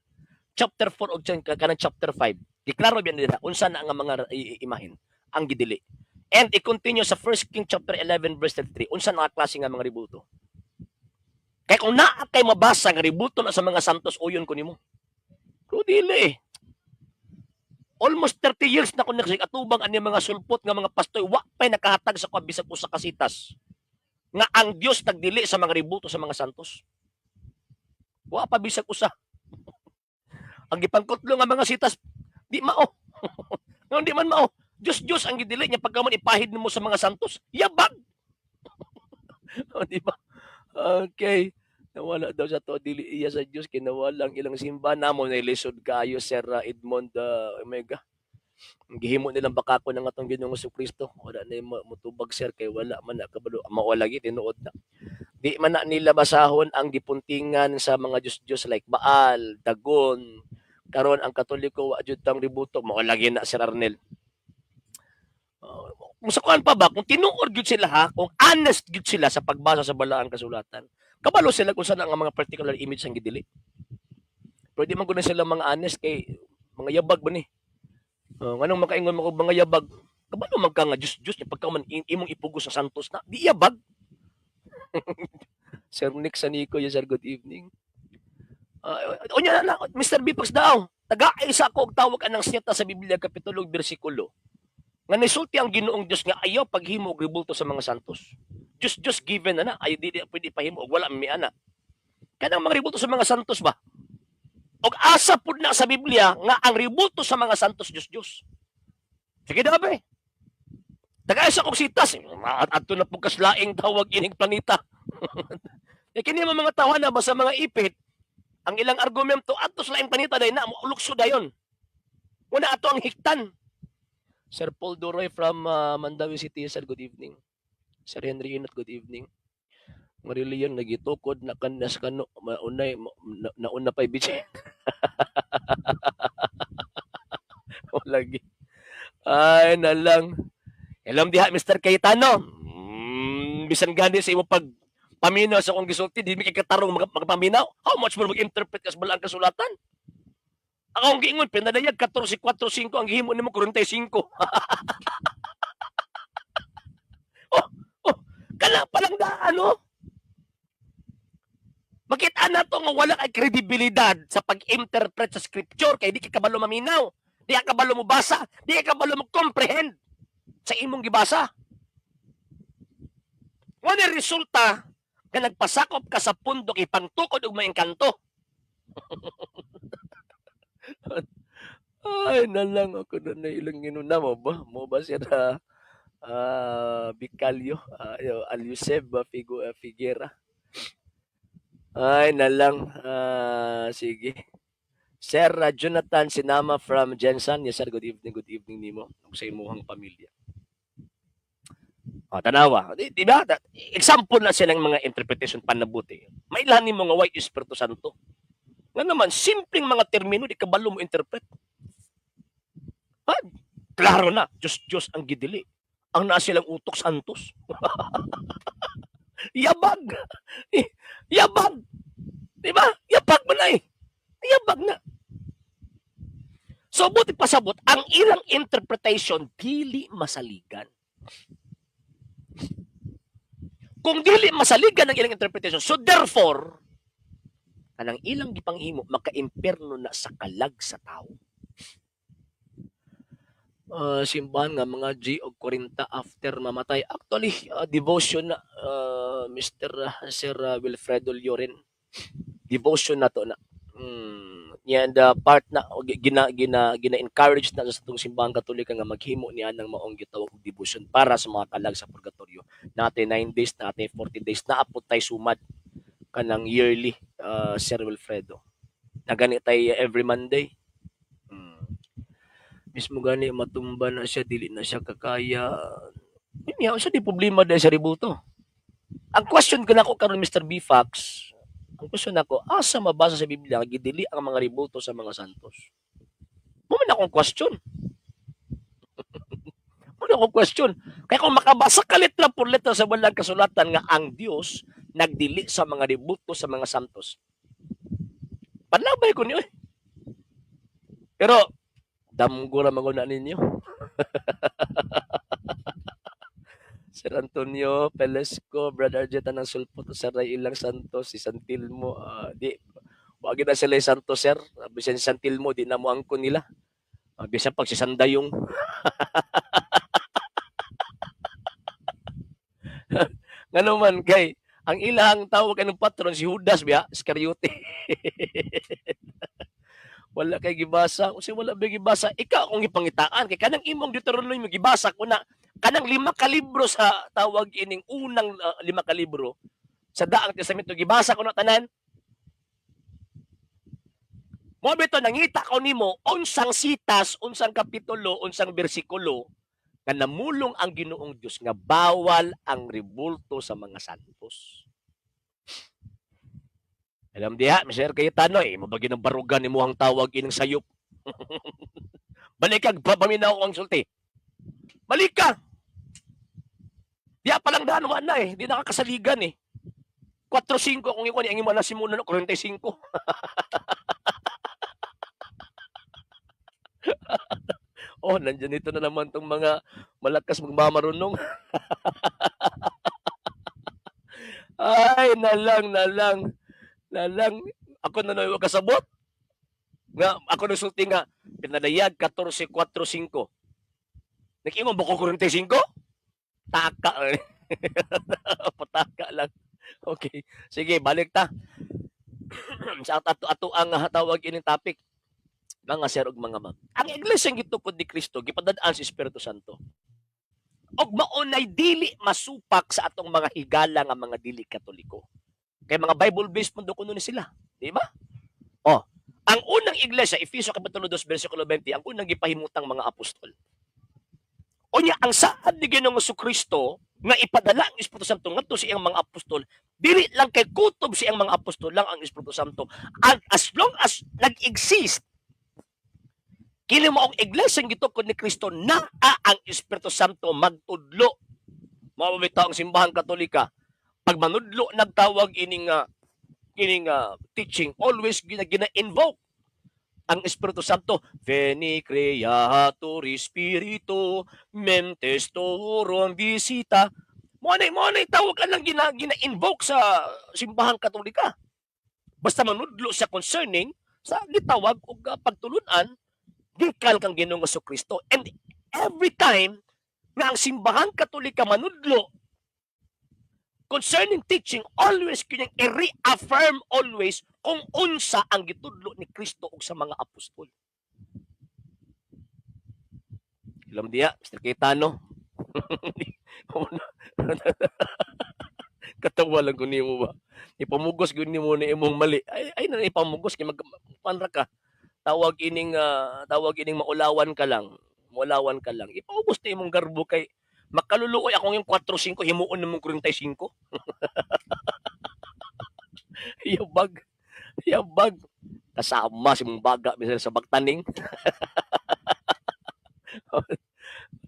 Chapter 4 og kanang chapter 5. Giklaro biyan nila unsa na nga mga imahin ang gidili. And i-continue sa 1 King chapter 11 verse 33. Unsa na klase nga mga ribulto? Kaya kung naa kay mabasa nga ribulto na sa mga santos uyon ko nimo. Pero dili. Almost 30 years na ko atubang ani mga sulpot nga mga pastoy wa pay nakahatag sa kabisag usa ka sitas nga ang Dios nagdili sa mga ribulto sa mga santos. Wa pa bisag usa. Ang gipangkutlo nga mga sitas di mao. Ngon di man mao. Diyos ang gidili niya pagka man ipahid mo sa mga santos. Yabag. O di ba? Okay. Nawala daw sa to dili iya sa Dios kinawala ang ilang simbahan namo na lisod kayo Sir Edmond Omega. Gihimo nilang bakako ng atong Ginoong Kristo. Wala na motubag sir kay wala man na kabalo mao lagi tinuod na. Di man na nila basahon ang gipuntingan sa mga Diyos like Baal, Dagon. Karon ang Katoliko wa jud tang ributo mao lagi na Sir Arnel. Musakuan pa ba kung tinuod gyud sila ha, kung honest gyud sila sa pagbasa sa balaang kasulatan. Kabalo sila kung saan ang mga particular image ang gidili. Pero di man guna sila mga honest kay mga yabag ba ni. Nganong makaingon mo ko mga yabag? Kabalo man ka nga Diyos niya pagka man imong ipugos sa santos na, di iyabag. Sir Nick Sanico, yes sir, good evening. Unya na, Mr. Bipox daw, taga-isa ko og tawag anang siyata sa Biblia, Kapitulo, versikulo. Nga nisulti ang Ginoong Diyos nga ayaw paghimo og rebulto sa mga santos. Diyos given na ay di pwede pahimo og wala mi ana. Kanang mga rebulto sa mga santos ba? Og asa pud na sa Biblia nga ang rebulto sa mga santos Diyos. Sige na ba? Taga-isa kong sitas, adto na pug kaslaing tawag ining planeta. Kini mga tawa na ba sa mga ipit, ang ilang argumento ato sa laing planeta day na lukso dayon. Una ato ang hiktan. Sir Paul Duroy from Mandawi City, sir, good evening. Sir Henry Inot, good evening. Marilian nagitukod na kanas kano maunay nauna pay bitch. Lagi. Ay nalang. Alam diha Mr. Cayetano. Bisan gani sa imo pag paminaw sa akong gisulti, di mi kay katarong magpaminaw. How much mo mag-interpret kas balang kasulatan? Ako ang giingon pinadayag 14:45 ang gihimo nimo 45. oh, kana pa lang da ano? Makita na to nga wala kay kredibilidad sa pag-interpret sa scripture kay di ka kabalo maminaw, di ka kabalo mo basa, di ka kabalo mo comprehend sa imong gibasa. Wala resulta nga nagpasakop ka sa pundok ipangtukod og maing kanto. Ay nalang ako na ilang ginuna mo ba? Mo ba siya na Bicalio, Aluseb, Figuera. Ay nalang, sige. Sir Jonathan Sinama from Jensen. Yes sir, good evening nimo sa imuhang pamilya. Tanawa. Di ba? Example na siya ng mga interpretation panabuti. May ilanin mo nga white Espiritu Santo. Nga naman, simpleng mga termino, di kabalo mo interpret. Klaro na, Diyos ang gidili. Ang naa silang utok santos. Yabag! Yabag! Di ba? Yabag mo na eh. Yabag na. So, buti pasabot, ang ilang interpretation, dili masaligan. Kung dili masaligan ang ilang interpretation, so therefore, kanang ilang gipanghimo, maka-imperno na sa kalag sa tao. Simbahan nga mga G o 40 after mamatay. Actually, devotion na, Mr. Sir Wilfredo Lloren. Devotion na to na. And part na gina-encourage na sa itong simbahan katolika nga maghimo niya ng maong gitawag devotion para sa mga kalag sa purgatorio. Natin 9 days, natin 14 days, naapot tayo sumad kanang yearly, Sir Wilfredo. Nagani tayo every Monday. Mismo gani matumba na siya, dili na siya kakaya. Yun sa di problema dahil sa ribulto. Ang question ko na ko karon Mr. Bifax, ang question nako, asa mabasa sa Biblia gidili ang mga ribulto sa mga santos? Mo man akong question. Mo na akong question. Kaya kung makabasa ka letra por letra sa walang kasulatan nga ang Dios nagdili sa mga ribulto sa mga santos. Panlabay ko niyo eh. Pero damgo ra manguna ninyo. Sir Antonio Pelesco, Brother Jeta ng Sulpot, Sir Ray Ilang Santos, si Santilmo, di, wag na sila Santos, Sir. Bisan si Santilmo, di na mo angkon nila. Bisan pag si Sandayong. Nga naman, kay, ang ilang tawag ng patron, si Judas, biya, Iscariote. Wala kay gibasa. Kasi wala ba gibasa, ikaw akong ipangitaan. Kay kanang imong Deuteronomy mo gibasa ko na, kanang 5 kalibro sa tawag ining unang 5 kalibro sa Daang Testamento gibasa ko na tanan. Mo bito nangita ko nimo unsang sitas, unsang kapitulo, unsang bersikulo nga namulong ang Ginoong Dios nga bawal ang rebulto sa mga santos. Alam diha, Mr. Cayetano, mabagi ng barugan ni mo ang tawag ining sayop. Balik kag paminaw ang sulti. Balik ka! Diya palang danuan na eh. Di nakakasaligan eh. 4-5 kung ikaw ang imo na simula no, 45. Oh, nandiyan ito na naman 'tong mga malakas magmamarunong. Ay, nalang. Ako na noy kasabot nga ako nagsulti nga pinadayag 14.45. Nag-ingon ba ko 45? Taka. Pataka lang. Okay. Sige, balik ta. Sa ato ang tawag ining topic mga sir ug mga ma'am. Ang iglesia gitukod ni Kristo gipadad-an sa Espiritu Santo. Og maunay dili masupak sa atong mga higala nga mga dili Katoliko. Kay mga Bible-based man kuno ni sila, di ba? Oh, ang unang iglesia, Efeso Kapitulo 2 bersikulo 20, ang unang gipahimutang mga apostol. Unya ang saad ni Ginoong Kristo nga ipadala ang Espiritu Santo ngadto sa iyang mga apostol, dili lang kay kutob sa iyang mga apostol lang ang Espiritu Santo. And as long as nag-exist kini mo ang iglesia gitukod ni Kristo naa ang Espiritu Santo magtudlo. Mao bitaw ang simbahan Katolika. Pag manudlo nagtawag ining teaching, always gina-invoke ang Espiritu Santo. Veni Creator Spiritu Mentes Turum Visita. Mo na tawag ka lang gina-invoke sa simbahan Katolika. Basta manudlo siya concerning sa gitawag o pagtulunan gikan kang Ginoong Kristo. And every time nga ang simbahan Katolika manudlo concerning teaching, always kanyang i-reaffirm always kung unsa ang gitudlo ni Kristo ug sa mga apostol. Ilam diya, Mr. Cayetano. Katawa lang ko nimo ba. Ipamugos gud nimo ni imong mali. Ay na ipamugos kay magpanra ka. Tawag ining maulawan ka lang. Maulawan ka lang. Ipamugos na imong garbo kay makaluluoy akong yung 4-5 himuon namong 45. Yabag. Kasama si mong baga misal sa bagtaning.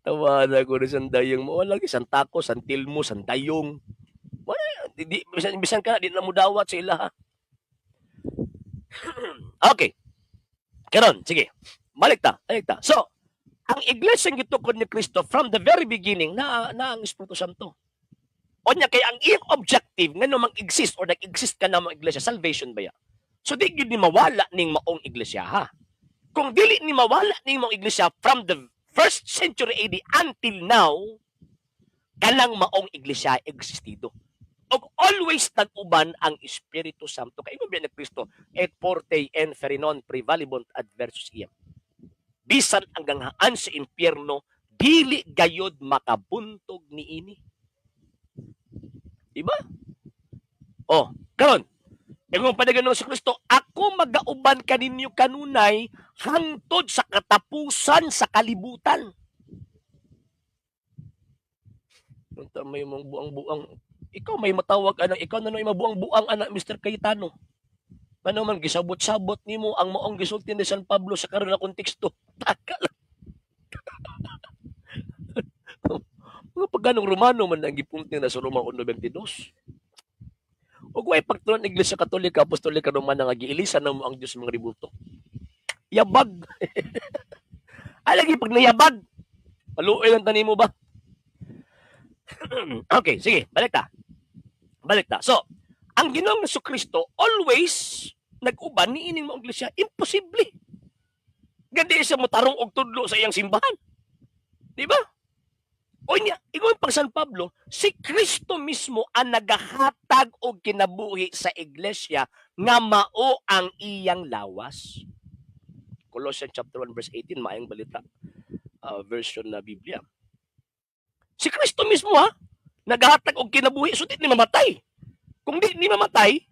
Tawa na ko na sandayang mo. Lagi santako, santilmo, santayong. Bisan ka, di na mo dawat sa ila ha. Okay. Karon, sige. Balik ta. So, ang iglesia gitukod ni Kristo from the very beginning na ang Espiritu Santo. O niya kay ang iyang objective nga no mag-exist or nag-exist ka na mga iglesia, salvation ba ya? So di gyud ni mawala ning maong iglesia ha. Kung dili ni mawala ning maong iglesia from the 1st century AD until now, kanang maong iglesia existido. Og always nag-uban ang Espiritu Santo. Kay mo ni Kristo, et forte en ferinon prevalibunt adversus iam. Bisan hanggang haan sa impyerno, dili gayod makabuntog niini. Diba? Oh, karon. Kung padaganong si Kristo, ako magauban kaninyo kanunay hangtod sa katapusan sa kalibutan. Punta may mong buang-buang. Ikaw may matawag anak, ikaw na may mabuang-buang anak Mr. Cayetano. Ano man gisabot-sabot nimo ang maong gisulti ni San Pablo sa karon na konteksto. Taka lang. Mga pagganong Romano man ang gipunti na sa Roma 1:22. Ug way pagtulon ng Iglesia Katolika, Apostolika Romana nga giilisan na mo ang Dios mga ribulto. Yabag. Ay lagi pag nayabag. Paluoy lang tanimo ba? Okay, sige, balik ta. So, ang Ginoong Kristo always nag-uban ni ining mga iglesia, imposible. Gandi siya mo tarong og tudlo sa iyang simbahan. Di ba? O niya, ingon pag San Pablo, si Kristo mismo ang nagahatag og kinabuhi sa iglesia nga mao ang iyang lawas. Colossians chapter 1 verse 18, maayong balita version na Biblia. Si Kristo mismo nagahatag og kinabuhi so di ni mamatay. Kung di ni mamatay,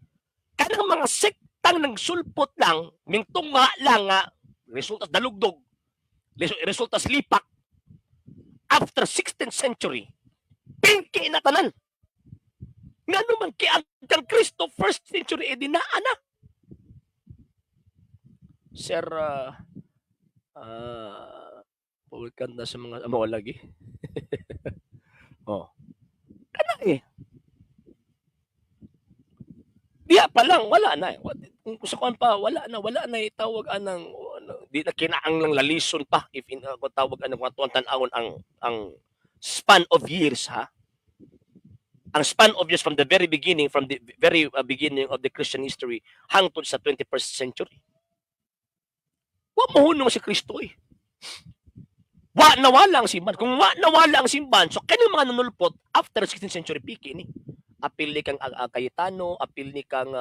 kanang mga sektang nagsulpot lang, mingtunga lang nga resulta dalugdog, resulta lipak after 16th century, pinki na tanan. Nga naman kay Kristo 1st century dinaan na. Sir, pulkan na sa mga lagi. Oh. Kana Diya pa lang, wala na. Kung sa kuan pa, wala na itawag anang di na kinaang lang lalison pa if kung tawag ano mga tuwan tan-awon ang span of years ha. Ang span of years from the very beginning, from the very beginning of the Christian history hangtod sa 21st century. Wa mahunong si Kristo eh. Wa nawala ang simbahan. Kung wa nawala ang simbahan, so kani mga nanulpot after 16th century piki ni. Apil ni kang Cayetano, apil ni kang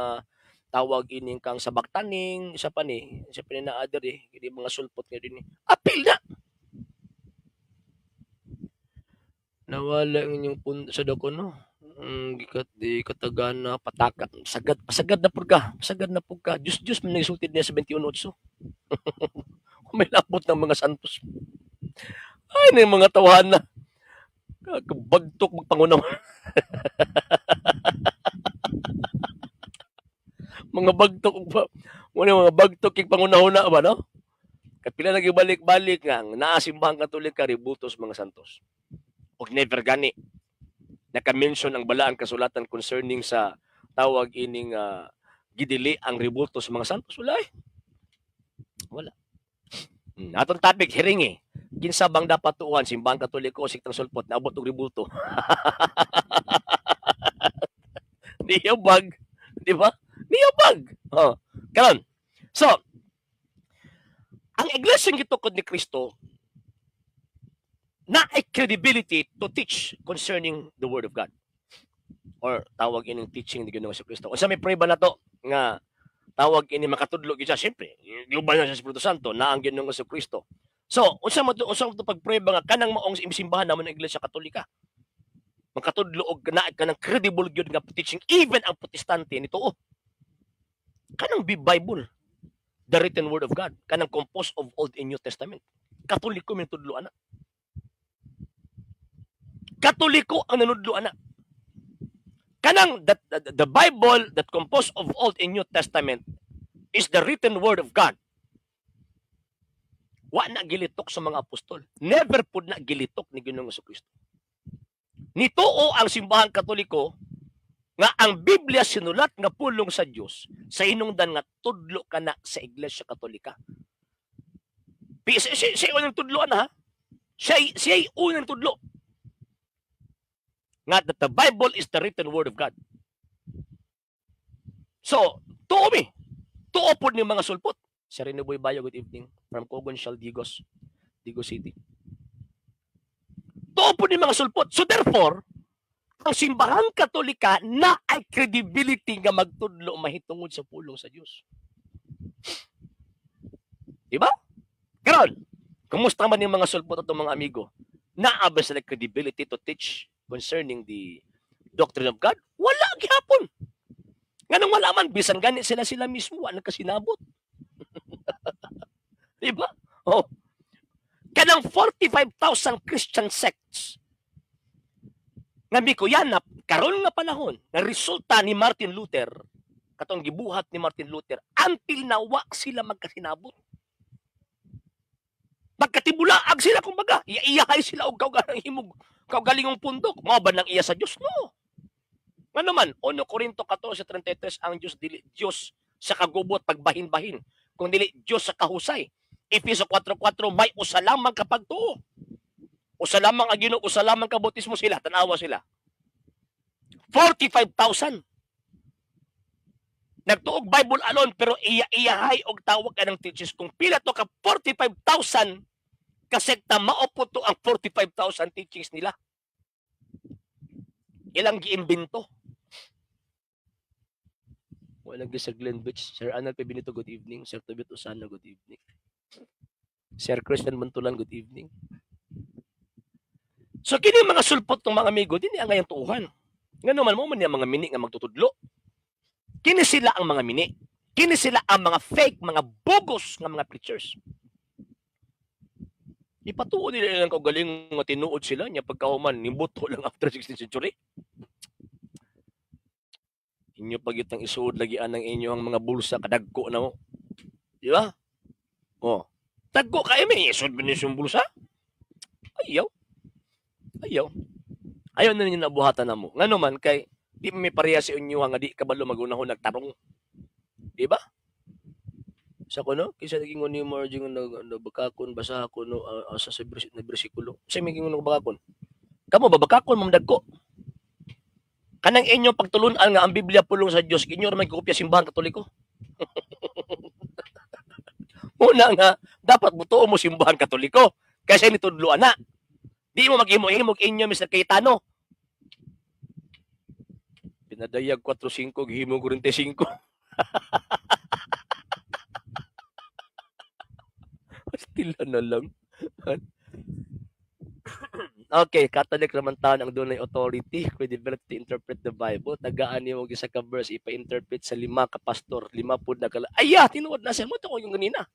tawag ining kang Sabaktaning, isa pa ni, isa pa ni na other eh, kini mga sulpot nga din ni. Apil na. Nawala ang inyong punto sa dako no. Gikat di katagana pataka pasagad na pud ka pasagad na pud ka Diyos man nagsultid niya sa 21:8 may labot ng mga santos ay na mga tawahan na bagtok magpangunaw mga bagtok ba mga bagtok kay pangunahuna ba no kapila lagi balik-balik nga naasimbahan Katolik ributos mga santos og never gani naka-mention ang balaang kasulatan concerning sa tawag ining gidili ang rebulto sa mga santos wala eh. Wala. Atong topic hearing eh. Kinsa bang dapat tuuhan simbahan Katoliko o siktang sulpot na abot og rebulto? Niyabag, di ba? Niyabag. Oh. Karon. So, ang iglesia gitukod ni Kristo na ay credibility to teach concerning the Word of God. Or tawag ining teaching ni Ginoong Kristo. Unsa may prueba na to nga tawag ini makatudlo gid siya siyempre global na sa Espiritu Santo na ang Ginoong Kristo. So, unsa mo to pagprueba nga kanang maong simbahan namon ng Iglesia Katolika. Makatudlo og kanang credible gyud nga teaching even ang Protestante nito. Kanang Bible, the written word of God, kanang composed of Old and New Testament. Katoliko man tudlo ana. Katoliko ang nanudlo ana. Kanang the Bible that composed of Old and New Testament is the written word of God. Wa na gilitok sa mga apostol. Never pud na gilitok ni Ginoong Kristo. Nituo ang simbahan Katoliko nga ang Biblia sinulat nga pulong sa Dios sa hinungdan nga tudlo kana sa Iglesia Katolika. Siya unang tudlo na ha. Siya unang tudlo. Nga that the Bible is the written word of God. So, tuo mi. Tuo po ni mga sulpot. Si Rinoboy Bayo, good evening. From Cogonshal, Digos City. Tuo po ni mga sulpot. So therefore, ang simbahan Katolika na ay credibility nga magtudlo mahitungod sa pulong sa Dios. Diba? Karon, kumusta man yung mga sulpot at mga amigo? Naaba sila credibility to teach concerning the doctrine of God? Wala gihapon. Nganong wala man, bisan ganit sila mismo, ano kasinabot? Diba? Oh. Kanang 45,000 Christian sects nga mikuyanap, karon nga panahon, na resulta ni Martin Luther, katong gibuhat ni Martin Luther, until nawa sila magkasinabot. Magkatibulaag sila, kumbaga. Iyahay sila og kaugalang himog, kaugalingong pundok. Mga ba nang iya sa Diyos? No. Nga naman, 1 Corinto 14:33, ang Diyos dili Diyos sa kagubot pagbahin-bahin, kung dili Diyos sa kahusay. Efeso 4:4, may usa lamang kapagtuo. Usa lamang ang Ginoo, usa lamang kabautismo sila, tanawa sila. 45,000. Nagtuog Bible alone pero iya-iyahay og tawag ka ng teachers. Kung pila to ka 45,000 kasekta, maupo to ang 45,000 teachings nila. Ilang giimbento. Wala sa Glen Beach. Sir Anal Pebinito, good evening. Sir Tobit Usana, good evening. Sir Christian Montulan, good evening. So, kini mga sulpot ng mga amigo, din ang ngayong tuuhan. Nga naman mo man yung mga mini nga magtutudlo. Kini sila ang mga mini. Kini sila ang mga fake, mga bogus nga mga preachers. Ipatuo nila lang kaugaling nga tinuod sila niya pagkahuman, nimbuto lang after 16th century. Inyo pagitang isuod lagi anang inyo ang mga bulsa kadagko na mo. Di ba? Oh. Dagko kayo may isuod ba niyo yung bulsa? Ayaw. Ayaw na ninyo nabuhatan na mo. Nga naman kay di may pareha si inyo nga di kabalo magunahon nagtarong. Di ba? Sa kuno, kinsa nag-ingon nimo Arjing nga bakakon basa ko no asa sa na bersikulo. Sa may gingon bakakon. Kamo ba bakakon mamdagko? Kanang inyong pagtulun-an nga ang Biblia pulong sa Dios, inyo ra may kopya simbahan Katoliko. Una nga dapat butuo mo simbahan Katoliko kasi nitudloan na. Di mo maghimo-himog inyo Mr. Cayetano. Pinadayag 4-5 gihimo 45. Pastila na lang. Okay, Catholic naman taon ang dunay authority, credibility to interpret the Bible. Tagaan niyo og isa ka verse ipa-interpret sa 5 ka pastor, 5 pud na kala. Aya, tinuod na siya mo to ko yung ganina.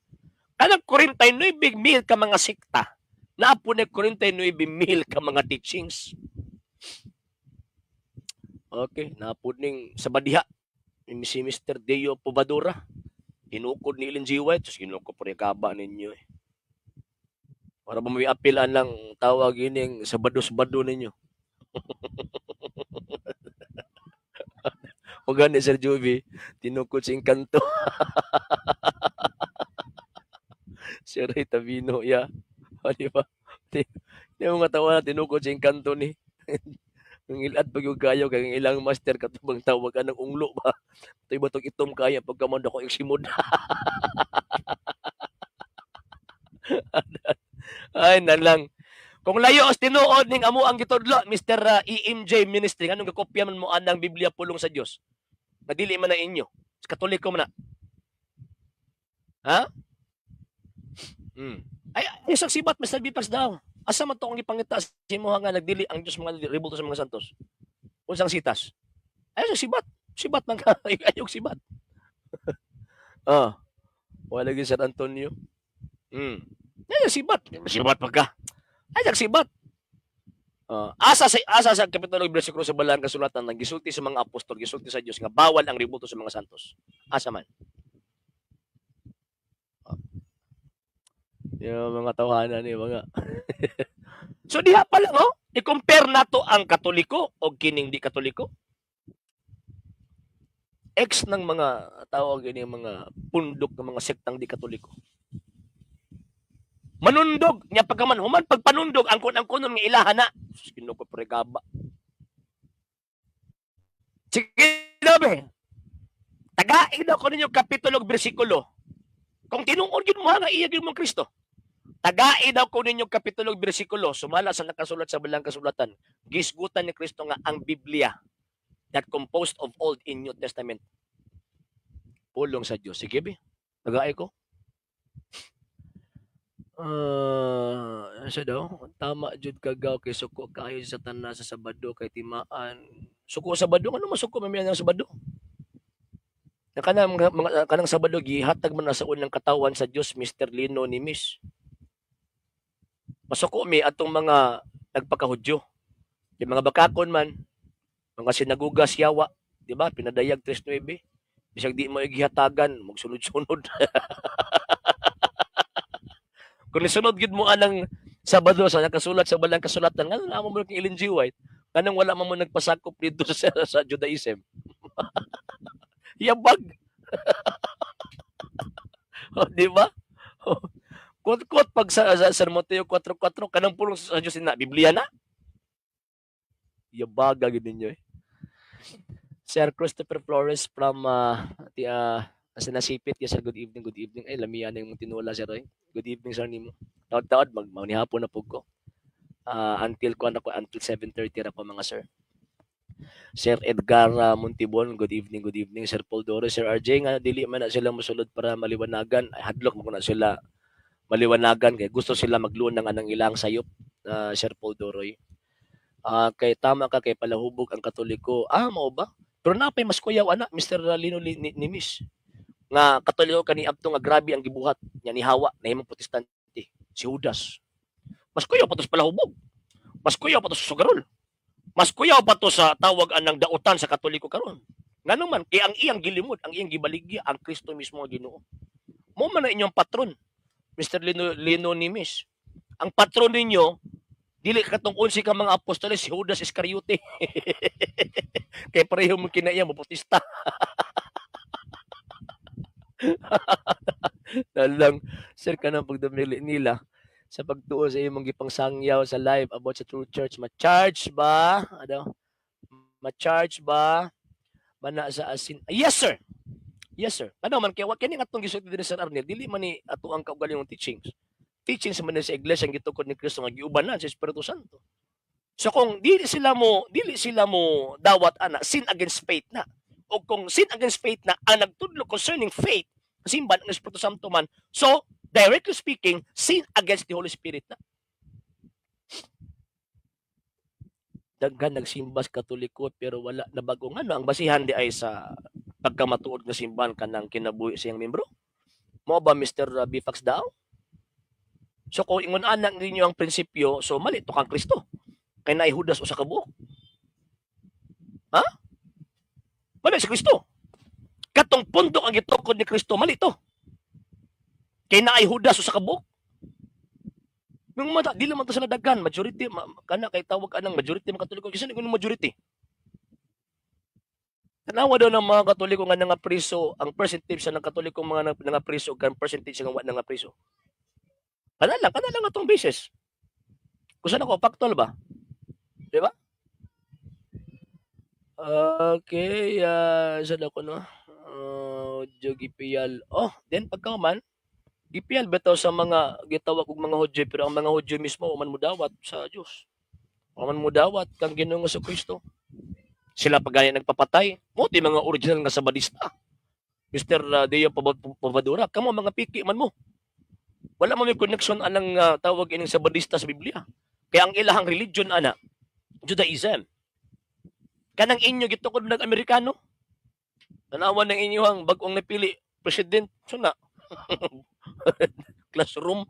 Kanang 49,000 ka mga sikta. Naapo na 49,000 ka mga teachings. Okay, naapo ning sa badiha si Mr. Deo Pobadora. Hinukod ni Ellen G. White, tapos hinukod po rin kaba ninyo eh. Para ba may apilan lang tawag ining sabado-sabado ninyo. O gani Sir Jovi, tinukod si Encanto. Si Ray Tabino, ya. O, di ba? Di mo nga tawa na tinukod si Encanto ni. Ang ilad pag yung kayo, kaya ilang master katubang tawag ka ng unglo ba? Ito ba itong itom kaya pagkamanda ko iksimod. Ay, nalang. Kung layo os tinuod ning amo ang gitudlo, Mr. EMJ Ministry, anong gakopya man mo anang Biblia pulong sa Dios? Madili man na inyo. Sa Katoliko man na. Ha? Ay, isang sibat, Mr. Bipas daw. Asa man to ang ipangita sa imo nga nagdili ang Dios mga rebulto sa mga santos? Unsang sitas? Ay, isang sibat. Sibat man ka. Ayok sibat. Wala lagi San Antonio. Ay, sibat. Sibat pa ka. Ay, nagsibat. Asa sa kapitulo bersikulo sa balang kasulatan nang gisulti sa mga apostol, gisulti sa Dios nga bawal ang rebulto sa mga santos. Asa man. Yung mga tawanan ni mga. So diha pa lang i-compare nato ang Katoliko o kining di Katoliko. Ex ng mga tawag ini mga pundok ng mga sektang di Katoliko. Manundog nya pagkaman human pagpanundog ang kunon nga ilaha na sino ko pregaba. Sige dabe. Tagain daw ko ninyo kapitulo bersikulo. Kung tinuod gyud mo nga iya gyud mo Kristo. Tagain daw ko ninyo kapitulo bersikulo sumala sa nakasulat sa balang kasulatan. Gisgutan ni Kristo nga ang Biblia that composed of Old and New Testament. Pulong sa Dios. Sige be. Tagaay ko. Sa daw, tama jud kagaw kay suko kayo sa tanan sa Sabado kay timaan. Suko Sabado, ano masuko mamiya ng Sabado? Kanang Sabado gihatag man sa unang katawan sa Dios Mr. Lino ni Miss. Masuko mi atong mga nagpakahudyo. Yung mga bakakon man, mga sinagugas yawa, di ba? Pinadayag 3:9. Bisag di mo igihatagan, magsunod-sunod. Kung nisunod gid mo anang Sabado sa nakasulat sa balang kasulatan, ngano na mo kay Ellen G. White, kanang wala man mo nagpasakop dito sa Judaism. Yabag. Di ba? Kot pag sa Mateo 4:4 kanang pulong sa Dios na Biblia na. Yabag gid ninyo eh. Sir Christopher Flores from sa nasipit yes, good evening. Ay lamian na yung tinula sir oy. Good evening sir nimo. Taod-taod magnihapon na pug ko. Until 7:30 ra po mga sir. Sir Edgar Montibon, good evening. Sir Paul Doro, Sir RJ nga dili man na sila mosulod para maliwanagan. Ay hadlok mo na sila maliwanagan kay gusto sila magluon ng anang ilang sayop. Sir Paul Doroy. Kay tama ka kay palahubog ang Katoliko. Mao ba? Pero napay mas kuyaw ana Mr. Lino ni Miss. Nga Katoliko kani abto nga grabe ang gibuhat nya ni Hawa na himong protestante si Judas. Mas kuyaw pa to sa palahubog. Mas kuyaw pa to sa sugarol. Mas kuyaw pa to sa tawag anang dautan sa Katoliko karon. Ngano man kay ang iyang gilimod, ang iyang gibaligya ang Kristo mismo ang Ginoo. Mo man na inyong patron Mr. Lino ni Miss. Ang patron ninyo dili katong 11 ka mga apostoles si Judas Iscariote. Kay pareho mo kinaiya mo protesta. Nalang, sir ka ng pagdumili nila sa pagtuo sa imong gipangsangyaw sa live about sa True Church. Ma-charge ba? Ano? Ma-charge ba? Mana sa asin. Yes, sir. Yes, sir. Ano man kaya kini atong gisulti dinhi Sir Arnel, dili man ni ato ang kaugalingong teachings. Teachings man ni sa iglesia ang gitukod ni Kristo nga giubanan sa Espiritu Santo. So kung dili sila mo dawat ana sin against faith na. O kung sin against faith na ang nagtudlo concerning faith, simban ng Espiritu Santo man. So, directly speaking, sin against the Holy Spirit na. Daghan nagsimbas katoliko pero wala na bago nga ang basihan di ay sa pagkamatuod nga simbahan kanang kinabuhi siyang membro. Mo ba Mr. Bifax daw? So kung ingon anak ninyo ang prinsipyo, so mali to kang Kristo. Kay naay Judas usa ka buok. Ha? Mali si Kristo. Katong punto ang gitukod ni Kristo mali to. Kay naay Judas usa ka buok. Yung mata, dili man to sa daghan, majority kana kay tawag anang majority mga Katoliko kasi nung majority. Tanawa daw ng mga Katoliko nga nga priso, ang percentage sa ng Katoliko mga nga priso kan percentage nga nga priso. Kana lang atong basis. Kusa nako factual ba? Di ba? Okay, saan ako no? Gipiyal. Oh, then pagkaman, gipiyal bitaw sa mga gitawag og mga Hudyo pero ang mga Hudyo mismo man mo dawat sa Dios. Man mo dawat kang Ginoong Kristo. Sila pa gani nagpapatay. Mo ti mga original nga sabadista. Mr. Deo Pavadura, kamo mga piki man mo. Wala man may connection anang tawag ining sabadista sa Biblia. Kaya ang ilahang religion ana Judaism. Kanang inyo gitukod nag Amerikano. Tanawan ng inyong bagong napili president suna. Classroom.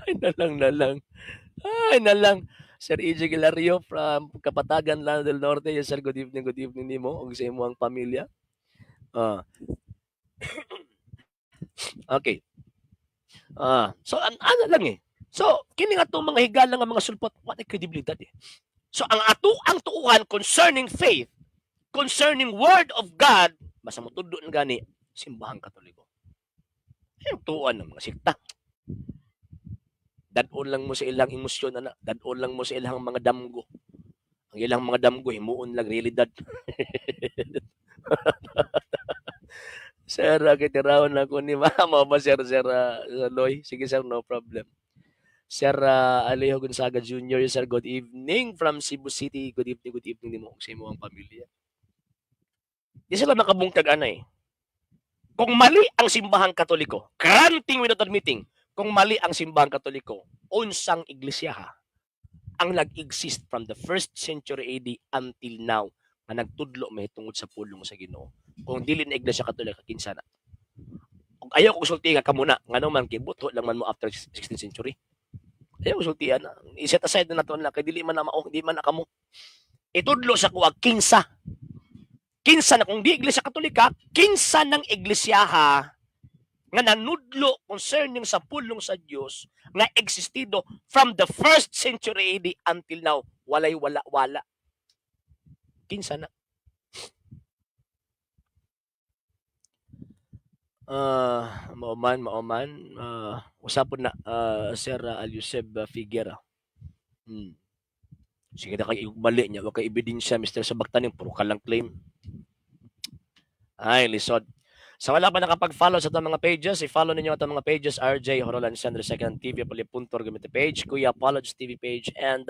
Ay nalang. Ay nalang. Sir E.J. Gilario from Kapatagan, Lano del Norte. Yes, sir. Good evening nimo ug sa imong pamilya. Okay. So ano lang eh. So kini nga itong mga higala nga mga sulpot, what credibility eh. So ang tuuhan concerning faith, concerning word of God, basta mo tudlo na gani simbahang Katoliko. Yung tuuhan ng mga sikta. Dadon lang mo sa ilang emosyon ana, dadon lang mo sa ilang mga damgo. Ang ilang mga damgo himuon lang realidad. Sir, kitirawan na ko ni mama ba sir Loy? Sige sir, no problem. Sir Alejo Gonzaga Jr. Sir, good evening from Cebu City. Good evening din mo sa imo ang pamilya. Di sila nakabungtag ana eh. Kung mali ang simbahang Katoliko, granting without admitting, kung mali ang simbahang Katoliko, unsang iglesia ha, ang nag-exist from the 1st century AD until now na nagtudlo may tungod sa pulong sa Ginoo. Kung dili na iglesia Katolika kinsa na. Kung ayaw ko sulti nga kamuna, ngano man kibuto lang man mo after 16th century. Ayaw ko sultian na. I-set aside na nato na kay dili man na mao, di man na kamo. Itudlo sa kuwag kinsa. Kinsa na kung di iglesia Katolika, kinsa ng iglesyaha nga nanudlo concerning sa pulong sa Dios nga existido from the 1st century AD until now, walay wala. Kinsa na. Mauman, usapon na Sir Alyoseb Figuera. Sige na kayo bali niya, wag kay ebidensya Mr. Sabaktaning puro ka lang claim. Ay, lisod. Sa wala pa nakapag-follow sa itong mga pages, i-follow ninyo itong mga pages, RJ Horolan Sandro Second TV, Palipuntor gamit page, Kuya Apologist TV page, and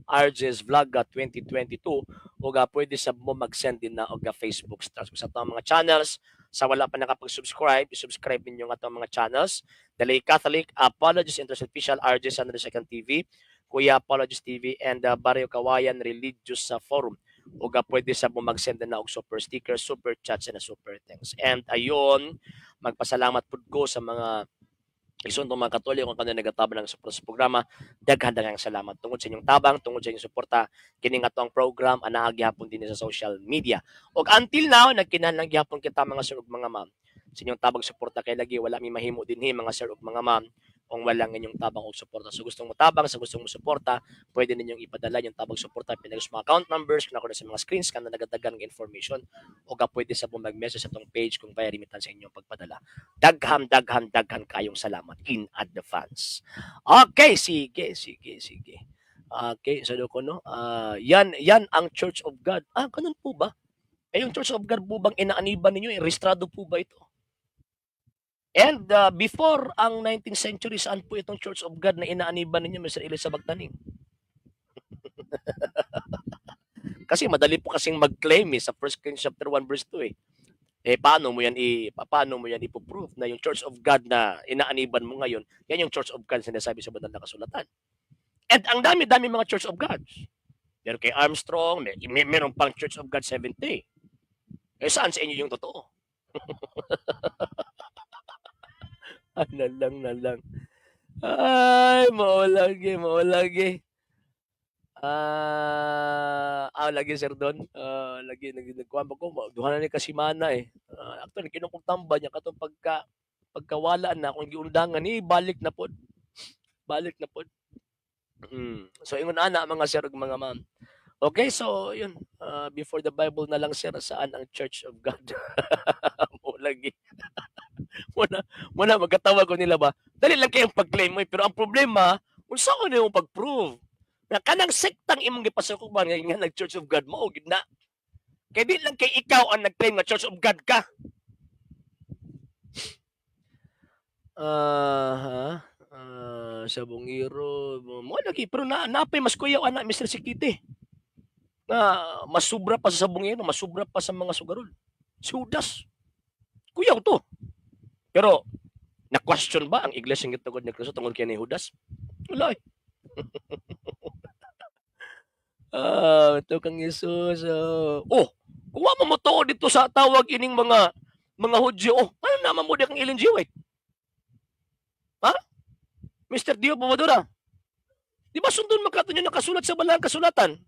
RJ's Vlog 2022. O pwede sa mo mag-send din na o Facebook stars. Sa itong mga channels, sa wala pa nakapag-subscribe, i-subscribe ninyo itong mga channels. Dalay Catholic, Apologist Interest Official, RJ Sandro Second TV, Kuya Apologist TV, and Barrio Kawayan Religious Forum. O pwede sa mo mag-send na og super stickers, super chats, and super thanks. And ayun, magpasalamat pud ko sa mga isuntong mga Katoliko kung kanila nagatabang ng support sa programa. Daghang salamat tungod sa inyong tabang, tungod sa inyong suporta kini nga tong program ana gyapon din sa social media. Og until now nagkinahanglan gyapon kita mga sir ug mga ma'am sa inyong tabang suporta kay lagi wala mi mahimo dinhi mga sir ug mga ma'am kung wala ang inyong tabang o suporta. So gustong mo tabang, sa gustong mo suporta, pwede ninyong ipadala yung tabang suporta, pinagos mga account numbers, kung ako na sa mga screens, ka na nagadagan ng information, o ka pwede sa pong mag-message sa itong page kung via remittance sa inyong pagpadala. Daghan kayong salamat in advance. Okay, sige. Okay, so ko no. Yan ang Church of God. Ganun po ba? Yung Church of God po bang inaaniban ninyo? Rehistrado po ba ito? And before ang 19th century, saan po itong Church of God na inaaniban ninyo, Mr. Elizabeth Taning? Kasi madali po kasing mag-claim sa 1 Kings chapter 1 verse 2 paano mo yan ipo-prove na yung Church of God na inaaniban mo ngayon, yan yung Church of God sinasabi sa banal na kasulatan. And ang dami-dami mga Church of Gods. Meron kay Armstrong, meron pang Church of God 70. Saan sa inyo yung totoo? Nalang. Ay, maulagi. Lagi sir doon. Lagi nagkuha ko. Duha na ni kasimana actually, kinukutamba niya katong pagkawala na kung giundangan ni balik na pod. So ingon ana mga sir ug mga ma'am. Okay, so yun. Before the Bible na lang sir, saan ang Church of God? Maulagi. Muna magkatawa ko nila ba? Dali lang kayong pag-claim mo pero ang problema, unsa ko nimo pag-prove? Na kanang sektang imong gipasukuban nga nag-Church of God mo gid na. Kay di lang kay ikaw ang nag-claim nga Church of God ka. Sa Bungiro, mo lagi pero napay mas kuyaw ana Mr. Sikite. Na mas sobra pa sa Bungiro, mas sobra pa sa mga sugarol. Judas. Kuyaw to. Pero na-question ba ang iglesia ng Gitugod ni Kristo tungkol kay ni Judas? Wala ito kang Jesus. Kung wa mo to dito sa tawag ining mga Hudyo, ano naman mo kang Ellen G. White? Ha? Mr. Dio Pamadura. Di ba sundon makato niyo nakasulat sa balang kasulatan?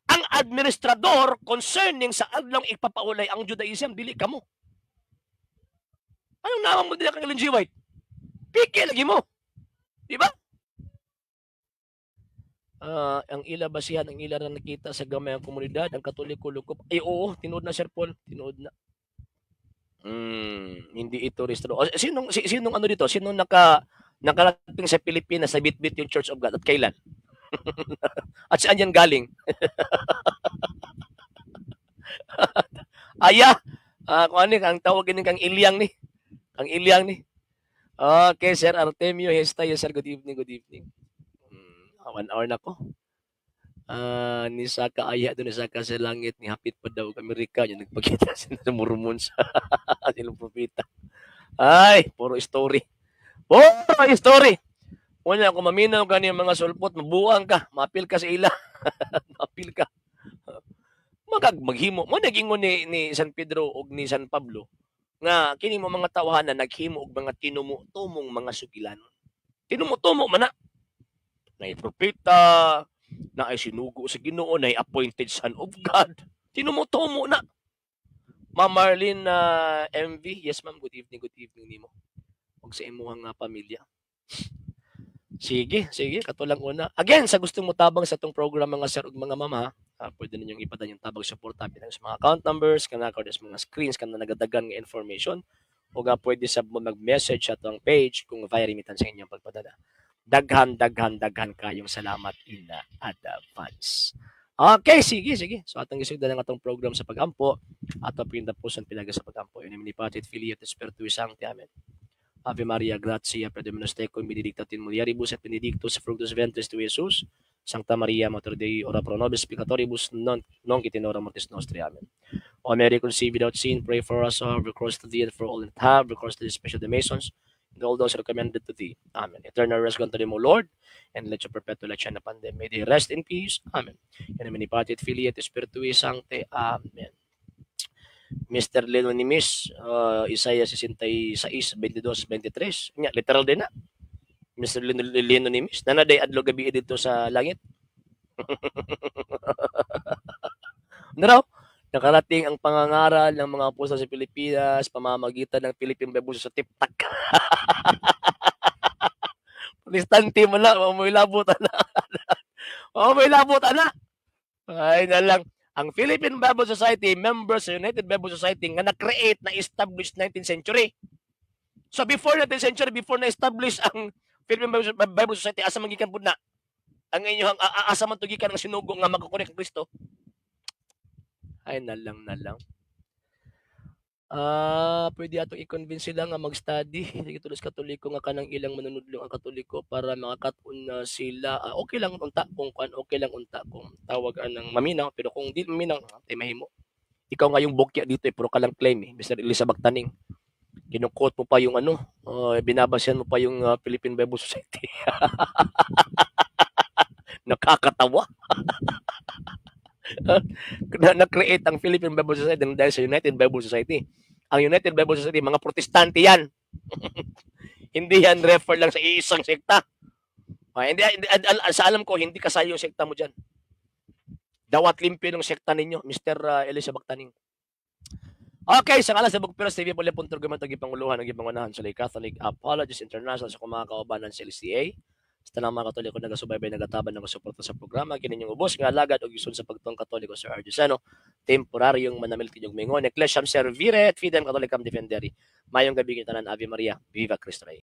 Ang administrador concerning sa adlong ipapaulay ang Judaism, dili kamo. Anong naman mo kang Ellen G. White? Piki lagi mo. Di ba? Ang ila basihan, ang ila na nakita sa gamay ang komunidad, ang Katoliko lukop. Oo, tinood na Sir Paul, tinood na. Hindi ito restro. Sinong ano dito? Sinong nakarating sa Pilipinas sa bitbit yung Church of God at kailan? At saan yan galing? Kung ano ang tawag din kang Ilyang ni. Ang Ilyang ni. Okay, Sir Artemio Hestayo, Sir. Good evening. 1 hour na ko. Ni Saka aya doon, ni Saka sa langit, ni hapit pa daw Amerika, yung nagpakita sa Mormon sa silang propeta. Ay, puro story. Wala ako maminaw ka niya mga sulpot, mabuang ka, mapil ka sa ila. Mapil ka. Maghimo. Mo nagingon ni San Pedro o ni San Pablo, nga kini mo mga tawahanan naghimo og mga tinumo-tumong mga sugilan. Tinumo-tumo man na. Na propeta, na ay sinugo sa Ginoo, na ay appointed son of God. Tinumo-tumo na. Ma'am Marlene MV, yes ma'am, good evening nimo. Huwag sa imuhang pamilya. Sige, katulang una. Again, sa gustong mo tabang sa itong program mga sir ug mga mama, pwede ninyong ipadala yung tabang suporta pinang sa mga account numbers, kana sa mga screens, kana nagadagan nga information, o pwede sa mag-message sa itong page kung via remittance sa inyong pagpadala. Daghan kayong salamat in advance. Okay, sige. So atong gisugdan ang atong program sa pagampo, ato pindapuson pinaga sa pagampo. Ini Patit Filiat Espiritu Sancti. Amen. Ave Maria, gratia, predominus tecum, benedicta in mulieribus et benedictus fructus ventris tui, Jesus. Sancta Maria, Mater Dei, ora pro nobis peccatoribus, nunc et in hora mortis nostri. Amen. O Mary, conceived without sin, pray for us, who have recourse to thee, and for all that have recourse to thee, especially the Masons, and all those recommended to thee. Amen. Eternal rest unto them, O Lord, and let your perpetual light shine upon them. May they rest in peace. Amen. In nomine Patri et Filii et Spiritui Sancti. Amen. Mr. Leno Nimis, Isaiah 66, 22, 23. Literal din na. Mr. Leno Nimis. Nanaday adlo gabi dito sa langit. Naraw, nakarating ang pangangaral ng mga apostol sa Pilipinas, pamamagitan ng Philippine Bible sa TikTok. Protestante mo na, mo labot na. May labot na. Ay na lang. Ang Philippine Bible Society, members sa United Bible Society nga na-create, na-establish 19th century. So before 19th century, before na-establish ang Philippine Bible Society, asa magikan pud na ang inyong asa man tugikan ang sinugo nga makakunik ang Kristo. Ay na lang na lang. Pwede atong i-convince sila nga mag-study. Hindi tulos Katoliko nga kanang ilang manunudlo ang Katoliko para makakat-on na sila. Okay lang unta kung okay lang unta kung tawag ng maminaw, pero kung di maminaw, tay mahimo. Ikaw nga yung bokya dito, puro ka lang claim eh. Mr. Elizabeth Taning. Kinukot mo pa yung binabasyan mo pa yung Philippine Bible Society. Nakakatawa. Na-create ang Philippine Bible Society dahil sa United Bible Society. Ang United Bible Society, mga protestante yan. Hindi yan refer lang sa isang sekta. Sa alam ko, hindi kasali yung sekta mo dyan. Dawat limpyo ng sekta ninyo, Mr. Elizabeth Taning. Okay, sa ngalan sa Bugpiras TV, pala punto gumento gipanguluhan ng gipangunahan sa Lay Catholic Apologies International sa mga kaubanan sa LCA. Sa tanang mga Katoliko nagasubaybay nagataban ng suporta sa programa kininyong ubos nga alagad og isud sa pagtuong Katoliko Sir Ardiusano, temporaryong manamil kinyong mingon, Ecclesiam Servire et Fidem Catholicam Defenderi. Mayong gabi tanan, Ave Maria, Viva Cristo Rey.